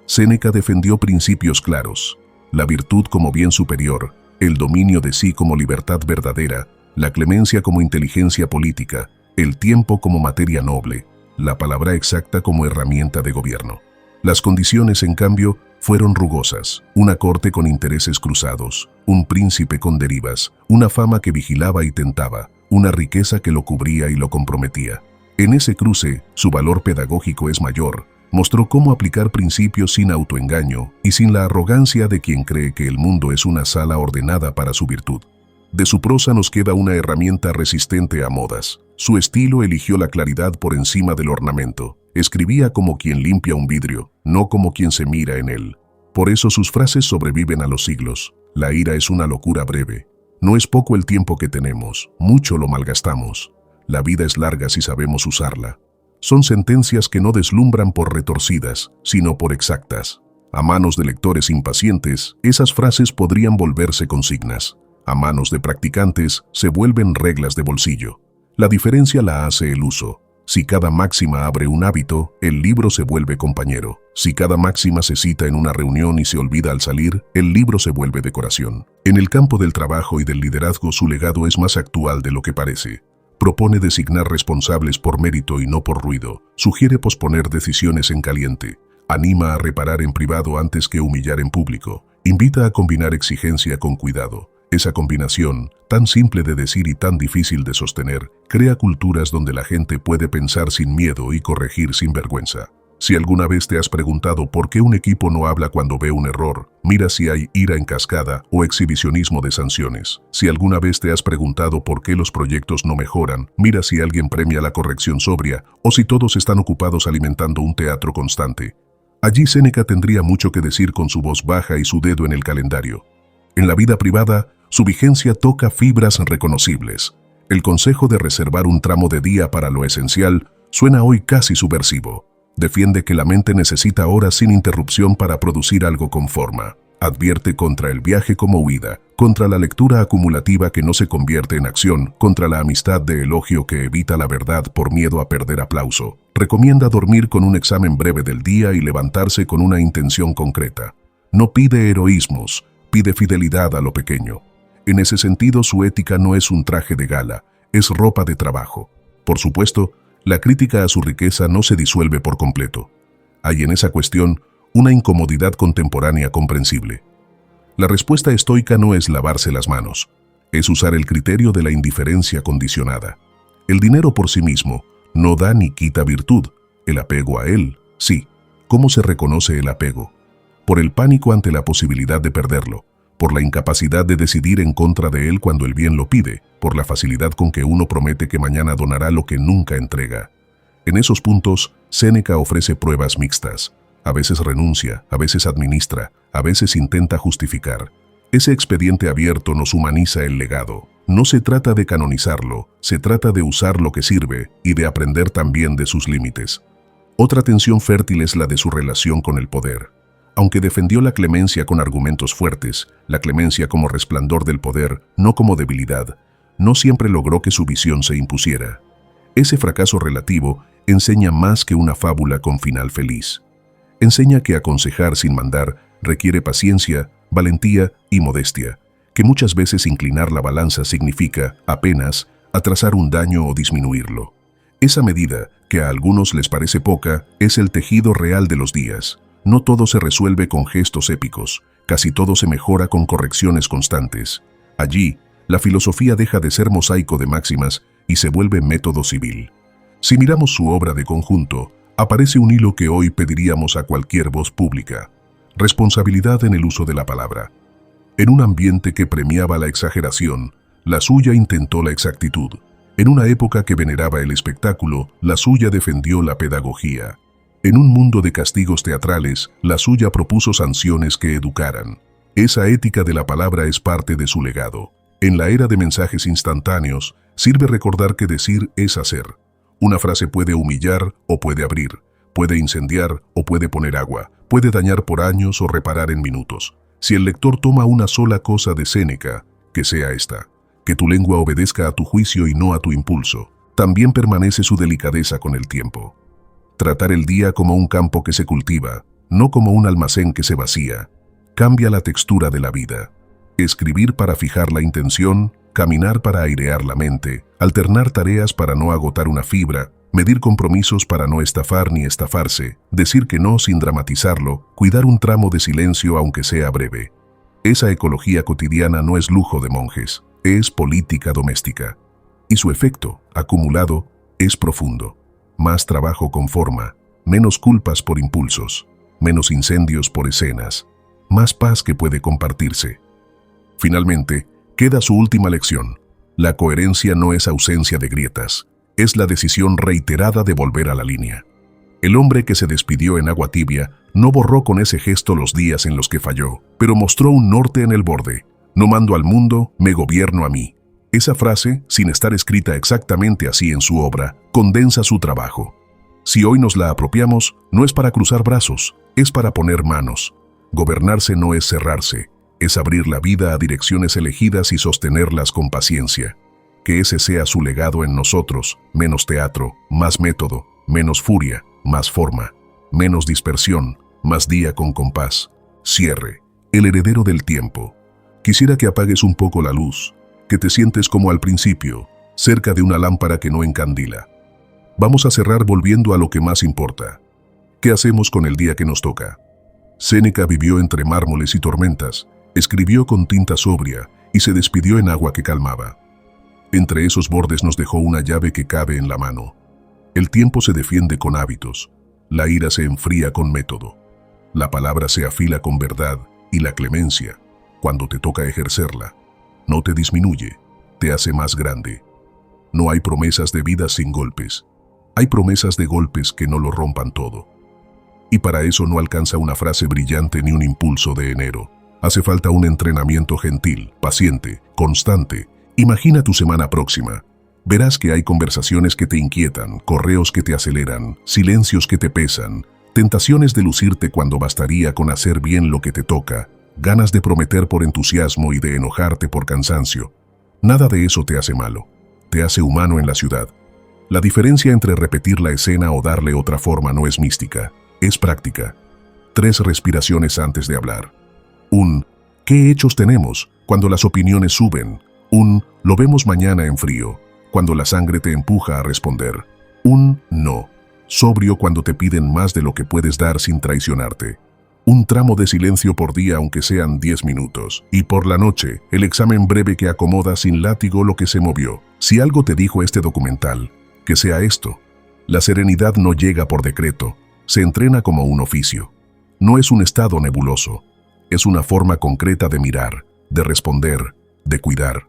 Séneca defendió principios claros, la virtud como bien superior, el dominio de sí como libertad verdadera, la clemencia como inteligencia política, el tiempo como materia noble, la palabra exacta como herramienta de gobierno. Las condiciones, en cambio, fueron rugosas, una corte con intereses cruzados, un príncipe con derivas, una fama que vigilaba y tentaba, una riqueza que lo cubría y lo comprometía. En ese cruce, su valor pedagógico es mayor. Mostró cómo aplicar principios sin autoengaño y sin la arrogancia de quien cree que el mundo es una sala ordenada para su virtud. De su prosa nos queda una herramienta resistente a modas. Su estilo eligió la claridad por encima del ornamento. Escribía como quien limpia un vidrio, no como quien se mira en él. Por eso sus frases sobreviven a los siglos. La ira es una locura breve. No es poco el tiempo que tenemos, mucho lo malgastamos. La vida es larga si sabemos usarla. Son sentencias que no deslumbran por retorcidas, sino por exactas. A manos de lectores impacientes, esas frases podrían volverse consignas. A manos de practicantes, se vuelven reglas de bolsillo. La diferencia la hace el uso. Si cada máxima abre un hábito, el libro se vuelve compañero. Si cada máxima se cita en una reunión y se olvida al salir, el libro se vuelve decoración. En el campo del trabajo y del liderazgo su legado es más actual de lo que parece. Propone designar responsables por mérito y no por ruido. Sugiere posponer decisiones en caliente. Anima a reparar en privado antes que humillar en público. Invita a combinar exigencia con cuidado. Esa combinación, tan simple de decir y tan difícil de sostener, crea culturas donde la gente puede pensar sin miedo y corregir sin vergüenza. Si alguna vez te has preguntado por qué un equipo no habla cuando ve un error, mira si hay ira en cascada o exhibicionismo de sanciones. Si alguna vez te has preguntado por qué los proyectos no mejoran, mira si alguien premia la corrección sobria o si todos están ocupados alimentando un teatro constante. Allí Séneca tendría mucho que decir con su voz baja y su dedo en el calendario. En la vida privada, su vigencia toca fibras reconocibles. El consejo de reservar un tramo de día para lo esencial suena hoy casi subversivo. Defiende que la mente necesita horas sin interrupción para producir algo con forma. Advierte contra el viaje como huida, contra la lectura acumulativa que no se convierte en acción, contra la amistad de elogio que evita la verdad por miedo a perder aplauso. Recomienda dormir con un examen breve del día y levantarse con una intención concreta. No pide heroísmos, pide fidelidad a lo pequeño. En ese sentido, su ética no es un traje de gala, es ropa de trabajo. Por supuesto, la crítica a su riqueza no se disuelve por completo. Hay en esa cuestión una incomodidad contemporánea comprensible. La respuesta estoica no es lavarse las manos, es usar el criterio de la indiferencia condicionada. El dinero por sí mismo no da ni quita virtud, el apego a él, sí. ¿Cómo se reconoce el apego? Por el pánico ante la posibilidad de perderlo. Por la incapacidad de decidir en contra de él cuando el bien lo pide, por la facilidad con que uno promete que mañana donará lo que nunca entrega. En esos puntos, Séneca ofrece pruebas mixtas. A veces renuncia, a veces administra, a veces intenta justificar. Ese expediente abierto nos humaniza el legado. No se trata de canonizarlo, se trata de usar lo que sirve y de aprender también de sus límites. Otra tensión fértil es la de su relación con el poder. Aunque defendió la clemencia con argumentos fuertes, la clemencia como resplandor del poder, no como debilidad, no siempre logró que su visión se impusiera. Ese fracaso relativo enseña más que una fábula con final feliz. Enseña que aconsejar sin mandar requiere paciencia, valentía y modestia, que muchas veces inclinar la balanza significa, apenas, atrasar un daño o disminuirlo. Esa medida, que a algunos les parece poca, es el tejido real de los días. No todo se resuelve con gestos épicos, casi todo se mejora con correcciones constantes. Allí, la filosofía deja de ser mosaico de máximas y se vuelve método civil. Si miramos su obra de conjunto, aparece un hilo que hoy pediríamos a cualquier voz pública: responsabilidad en el uso de la palabra. En un ambiente que premiaba la exageración, la suya intentó la exactitud. En una época que veneraba el espectáculo, la suya defendió la pedagogía. En un mundo de castigos teatrales, la suya propuso sanciones que educaran. Esa ética de la palabra es parte de su legado. En la era de mensajes instantáneos, sirve recordar que decir es hacer. Una frase puede humillar o puede abrir, puede incendiar o puede poner agua, puede dañar por años o reparar en minutos. Si el lector toma una sola cosa de Séneca, que sea esta: que tu lengua obedezca a tu juicio y no a tu impulso. También permanece su delicadeza con el tiempo. Tratar el día como un campo que se cultiva, no como un almacén que se vacía, cambia la textura de la vida. Escribir para fijar la intención, caminar para airear la mente, alternar tareas para no agotar una fibra, medir compromisos para no estafar ni estafarse, decir que no sin dramatizarlo, cuidar un tramo de silencio aunque sea breve. Esa ecología cotidiana no es lujo de monjes, es política doméstica. Y su efecto, acumulado, es profundo. Más trabajo con forma, menos culpas por impulsos, menos incendios por escenas, más paz que puede compartirse. Finalmente, Queda su última lección. La coherencia no es ausencia de grietas, es la decisión reiterada de volver a la línea. El hombre que se despidió en agua tibia no borró con ese gesto los días en los que falló, pero mostró un norte en el borde. No mando al mundo, me gobierno a mí. Esa frase, sin estar escrita exactamente así en su obra, condensa su trabajo. Si hoy nos la apropiamos, no es para cruzar brazos, es para poner manos. Gobernarse no es cerrarse, es abrir la vida a direcciones elegidas y sostenerlas con paciencia. Que ese sea su legado en nosotros: menos teatro, más método, menos furia, más forma, menos dispersión, más día con compás. Cierre. El heredero del tiempo. Quisiera que apagues un poco la luz, que te sientes como al principio, cerca de una lámpara que no encandila. Vamos a cerrar volviendo a lo que más importa. ¿Qué hacemos con el día que nos toca? Séneca vivió entre mármoles y tormentas, escribió con tinta sobria y se despidió en agua que calmaba. Entre esos bordes nos dejó una llave que cabe en la mano. El tiempo se defiende con hábitos, la ira se enfría con método, la palabra se afila con verdad y la clemencia, cuando te toca ejercerla, no te disminuye, te hace más grande. No hay promesas de vida sin golpes, hay promesas de golpes que no lo rompan todo. Y para eso no alcanza una frase brillante ni un impulso de enero. Hace falta un entrenamiento gentil, paciente, constante. Imagina tu semana próxima. Verás que hay conversaciones que te inquietan, correos que te aceleran, silencios que te pesan, tentaciones de lucirte cuando bastaría con hacer bien lo que te toca, ganas de prometer por entusiasmo y de enojarte por cansancio. Nada de eso te hace malo, te hace humano en la ciudad. La diferencia entre repetir la escena o darle otra forma no es mística, es práctica. 3 respiraciones antes de hablar. ¿Qué hechos tenemos cuando las opiniones suben? Lo vemos mañana en frío, cuando la sangre te empuja a responder. No, sobrio cuando te piden más de lo que puedes dar sin traicionarte. Un tramo de silencio por día aunque sean 10 minutos. Y por la noche, el examen breve que acomoda sin látigo lo que se movió. Si algo te dijo este documental, que sea esto. La serenidad no llega por decreto, se entrena como un oficio. No es un estado nebuloso, es una forma concreta de mirar, de responder, de cuidar.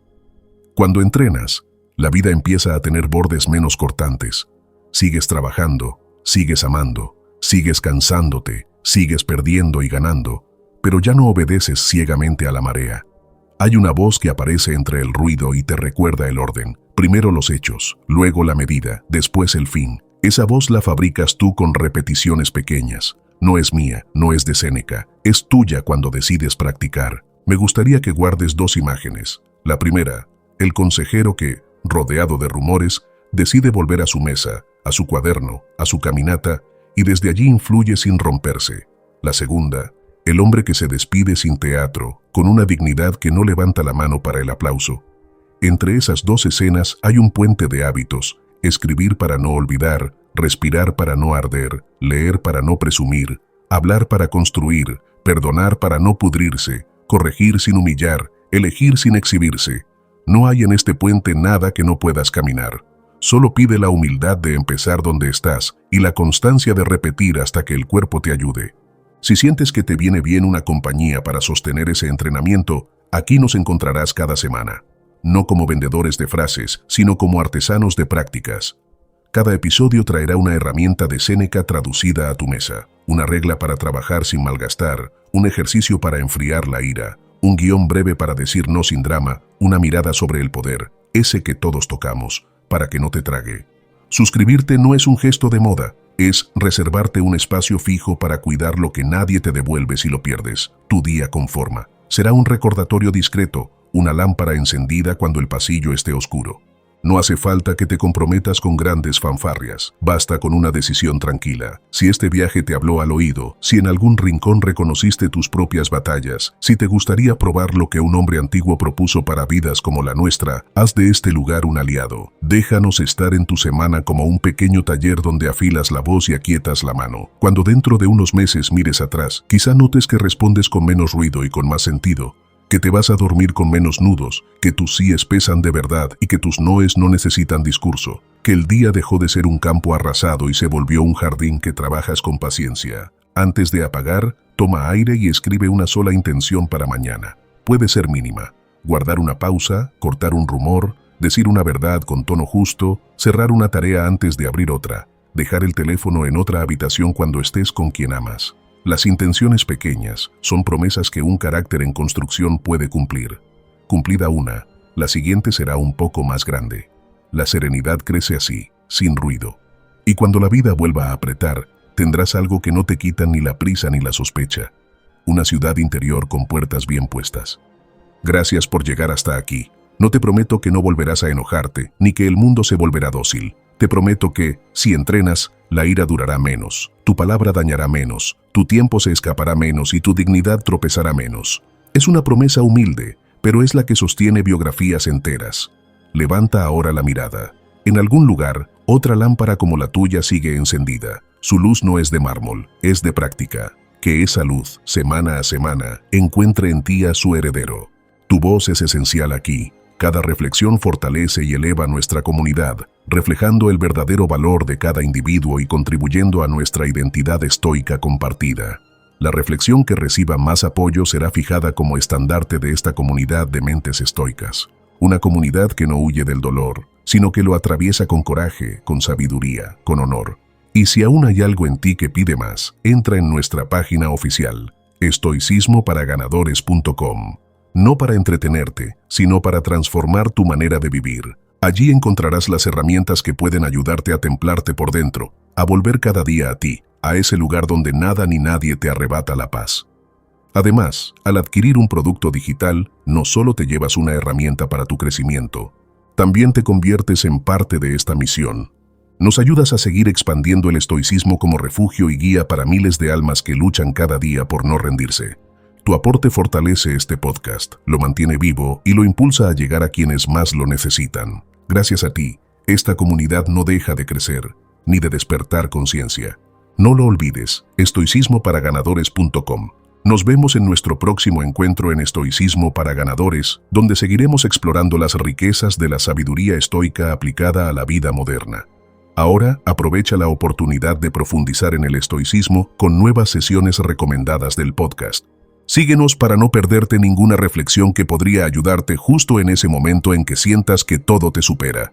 Cuando entrenas, la vida empieza a tener bordes menos cortantes. Sigues trabajando, sigues amando, sigues cansándote, sigues perdiendo y ganando, pero ya no obedeces ciegamente a la marea. Hay una voz que aparece entre el ruido y te recuerda el orden. Primero los hechos, luego la medida, después el fin. Esa voz la fabricas tú con repeticiones pequeñas. No es mía, no es de Séneca, es tuya cuando decides practicar. Me gustaría que guardes 2 imágenes. La primera, el consejero que, rodeado de rumores, decide volver a su mesa, a su cuaderno, a su caminata, y desde allí influye sin romperse. La segunda, el hombre que se despide sin teatro, con una dignidad que no levanta la mano para el aplauso. Entre esas 2 escenas hay un puente de hábitos: escribir para no olvidar, respirar para no arder, leer para no presumir, hablar para construir, perdonar para no pudrirse, corregir sin humillar, elegir sin exhibirse. No hay en este puente nada que no puedas caminar. Solo pide la humildad de empezar donde estás y la constancia de repetir hasta que el cuerpo te ayude. Si sientes que te viene bien una compañía para sostener ese entrenamiento, aquí nos encontrarás cada semana. No como vendedores de frases, sino como artesanos de prácticas. Cada episodio traerá una herramienta de Séneca traducida a tu mesa, una regla para trabajar sin malgastar, un ejercicio para enfriar la ira, un guión breve para decir no sin drama, una mirada sobre el poder, ese que todos tocamos, para que no te trague. Suscribirte no es un gesto de moda, es reservarte un espacio fijo para cuidar lo que nadie te devuelve si lo pierdes. Tu día con forma. Será un recordatorio discreto, una lámpara encendida cuando el pasillo esté oscuro. No hace falta que te comprometas con grandes fanfarrias, basta con una decisión tranquila. Si este viaje te habló al oído, si en algún rincón reconociste tus propias batallas, si te gustaría probar lo que un hombre antiguo propuso para vidas como la nuestra, haz de este lugar un aliado. Déjanos estar en tu semana como un pequeño taller donde afilas la voz y aquietas la mano. Cuando dentro de unos meses mires atrás, quizá notes que respondes con menos ruido y con más sentido, que te vas a dormir con menos nudos, que tus síes pesan de verdad y que tus noes no necesitan discurso, que el día dejó de ser un campo arrasado y se volvió un jardín que trabajas con paciencia. Antes de apagar, toma aire y escribe una sola intención para mañana. Puede ser mínima, guardar una pausa, cortar un rumor, decir una verdad con tono justo, cerrar una tarea antes de abrir otra, dejar el teléfono en otra habitación cuando estés con quien amas. Las intenciones pequeñas son promesas que un carácter en construcción puede cumplir. Cumplida una, la siguiente será un poco más grande. La serenidad crece así, sin ruido. Y cuando la vida vuelva a apretar, tendrás algo que no te quita ni la prisa ni la sospecha. Una ciudad interior con puertas bien puestas. Gracias por llegar hasta aquí. No te prometo que no volverás a enojarte, ni que el mundo se volverá dócil. Te prometo que, si entrenas, la ira durará menos, tu palabra dañará menos, tu tiempo se escapará menos y tu dignidad tropezará menos. Es una promesa humilde, pero es la que sostiene biografías enteras. Levanta ahora la mirada. En algún lugar, otra lámpara como la tuya sigue encendida. Su luz no es de mármol, es de práctica. Que esa luz, semana a semana, encuentre en ti a su heredero. Tu voz es esencial aquí. Cada reflexión fortalece y eleva nuestra comunidad, reflejando el verdadero valor de cada individuo y contribuyendo a nuestra identidad estoica compartida. La reflexión que reciba más apoyo será fijada como estandarte de esta comunidad de mentes estoicas. Una comunidad que no huye del dolor, sino que lo atraviesa con coraje, con sabiduría, con honor. Y si aún hay algo en ti que pide más, entra en nuestra página oficial, estoicismoparaganadores.com. No para entretenerte, sino para transformar tu manera de vivir. Allí encontrarás las herramientas que pueden ayudarte a templarte por dentro, a volver cada día a ti, a ese lugar donde nada ni nadie te arrebata la paz. Además, al adquirir un producto digital, no solo te llevas una herramienta para tu crecimiento, también te conviertes en parte de esta misión. Nos ayudas a seguir expandiendo el estoicismo como refugio y guía para miles de almas que luchan cada día por no rendirse. Tu aporte fortalece este podcast, lo mantiene vivo y lo impulsa a llegar a quienes más lo necesitan. Gracias a ti, esta comunidad no deja de crecer, ni de despertar conciencia. No lo olvides, estoicismoparaganadores.com. Nos vemos en nuestro próximo encuentro en Estoicismo para Ganadores, donde seguiremos explorando las riquezas de la sabiduría estoica aplicada a la vida moderna. Ahora, aprovecha la oportunidad de profundizar en el estoicismo con nuevas sesiones recomendadas del podcast. Síguenos para no perderte ninguna reflexión que podría ayudarte justo en ese momento en que sientas que todo te supera.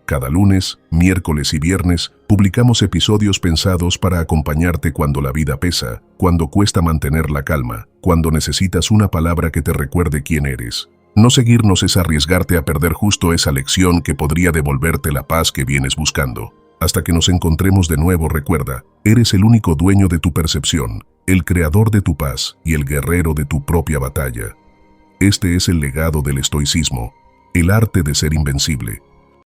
Cada lunes, miércoles y viernes publicamos episodios pensados para acompañarte cuando la vida pesa, cuando cuesta mantener la calma, cuando necesitas una palabra que te recuerde quién eres. No seguirnos es arriesgarte a perder justo esa lección que podría devolverte la paz que vienes buscando. Hasta que nos encontremos de nuevo, recuerda, eres el único dueño de tu percepción, el creador de tu paz y el guerrero de tu propia batalla. Este es el legado del estoicismo, el arte de ser invencible,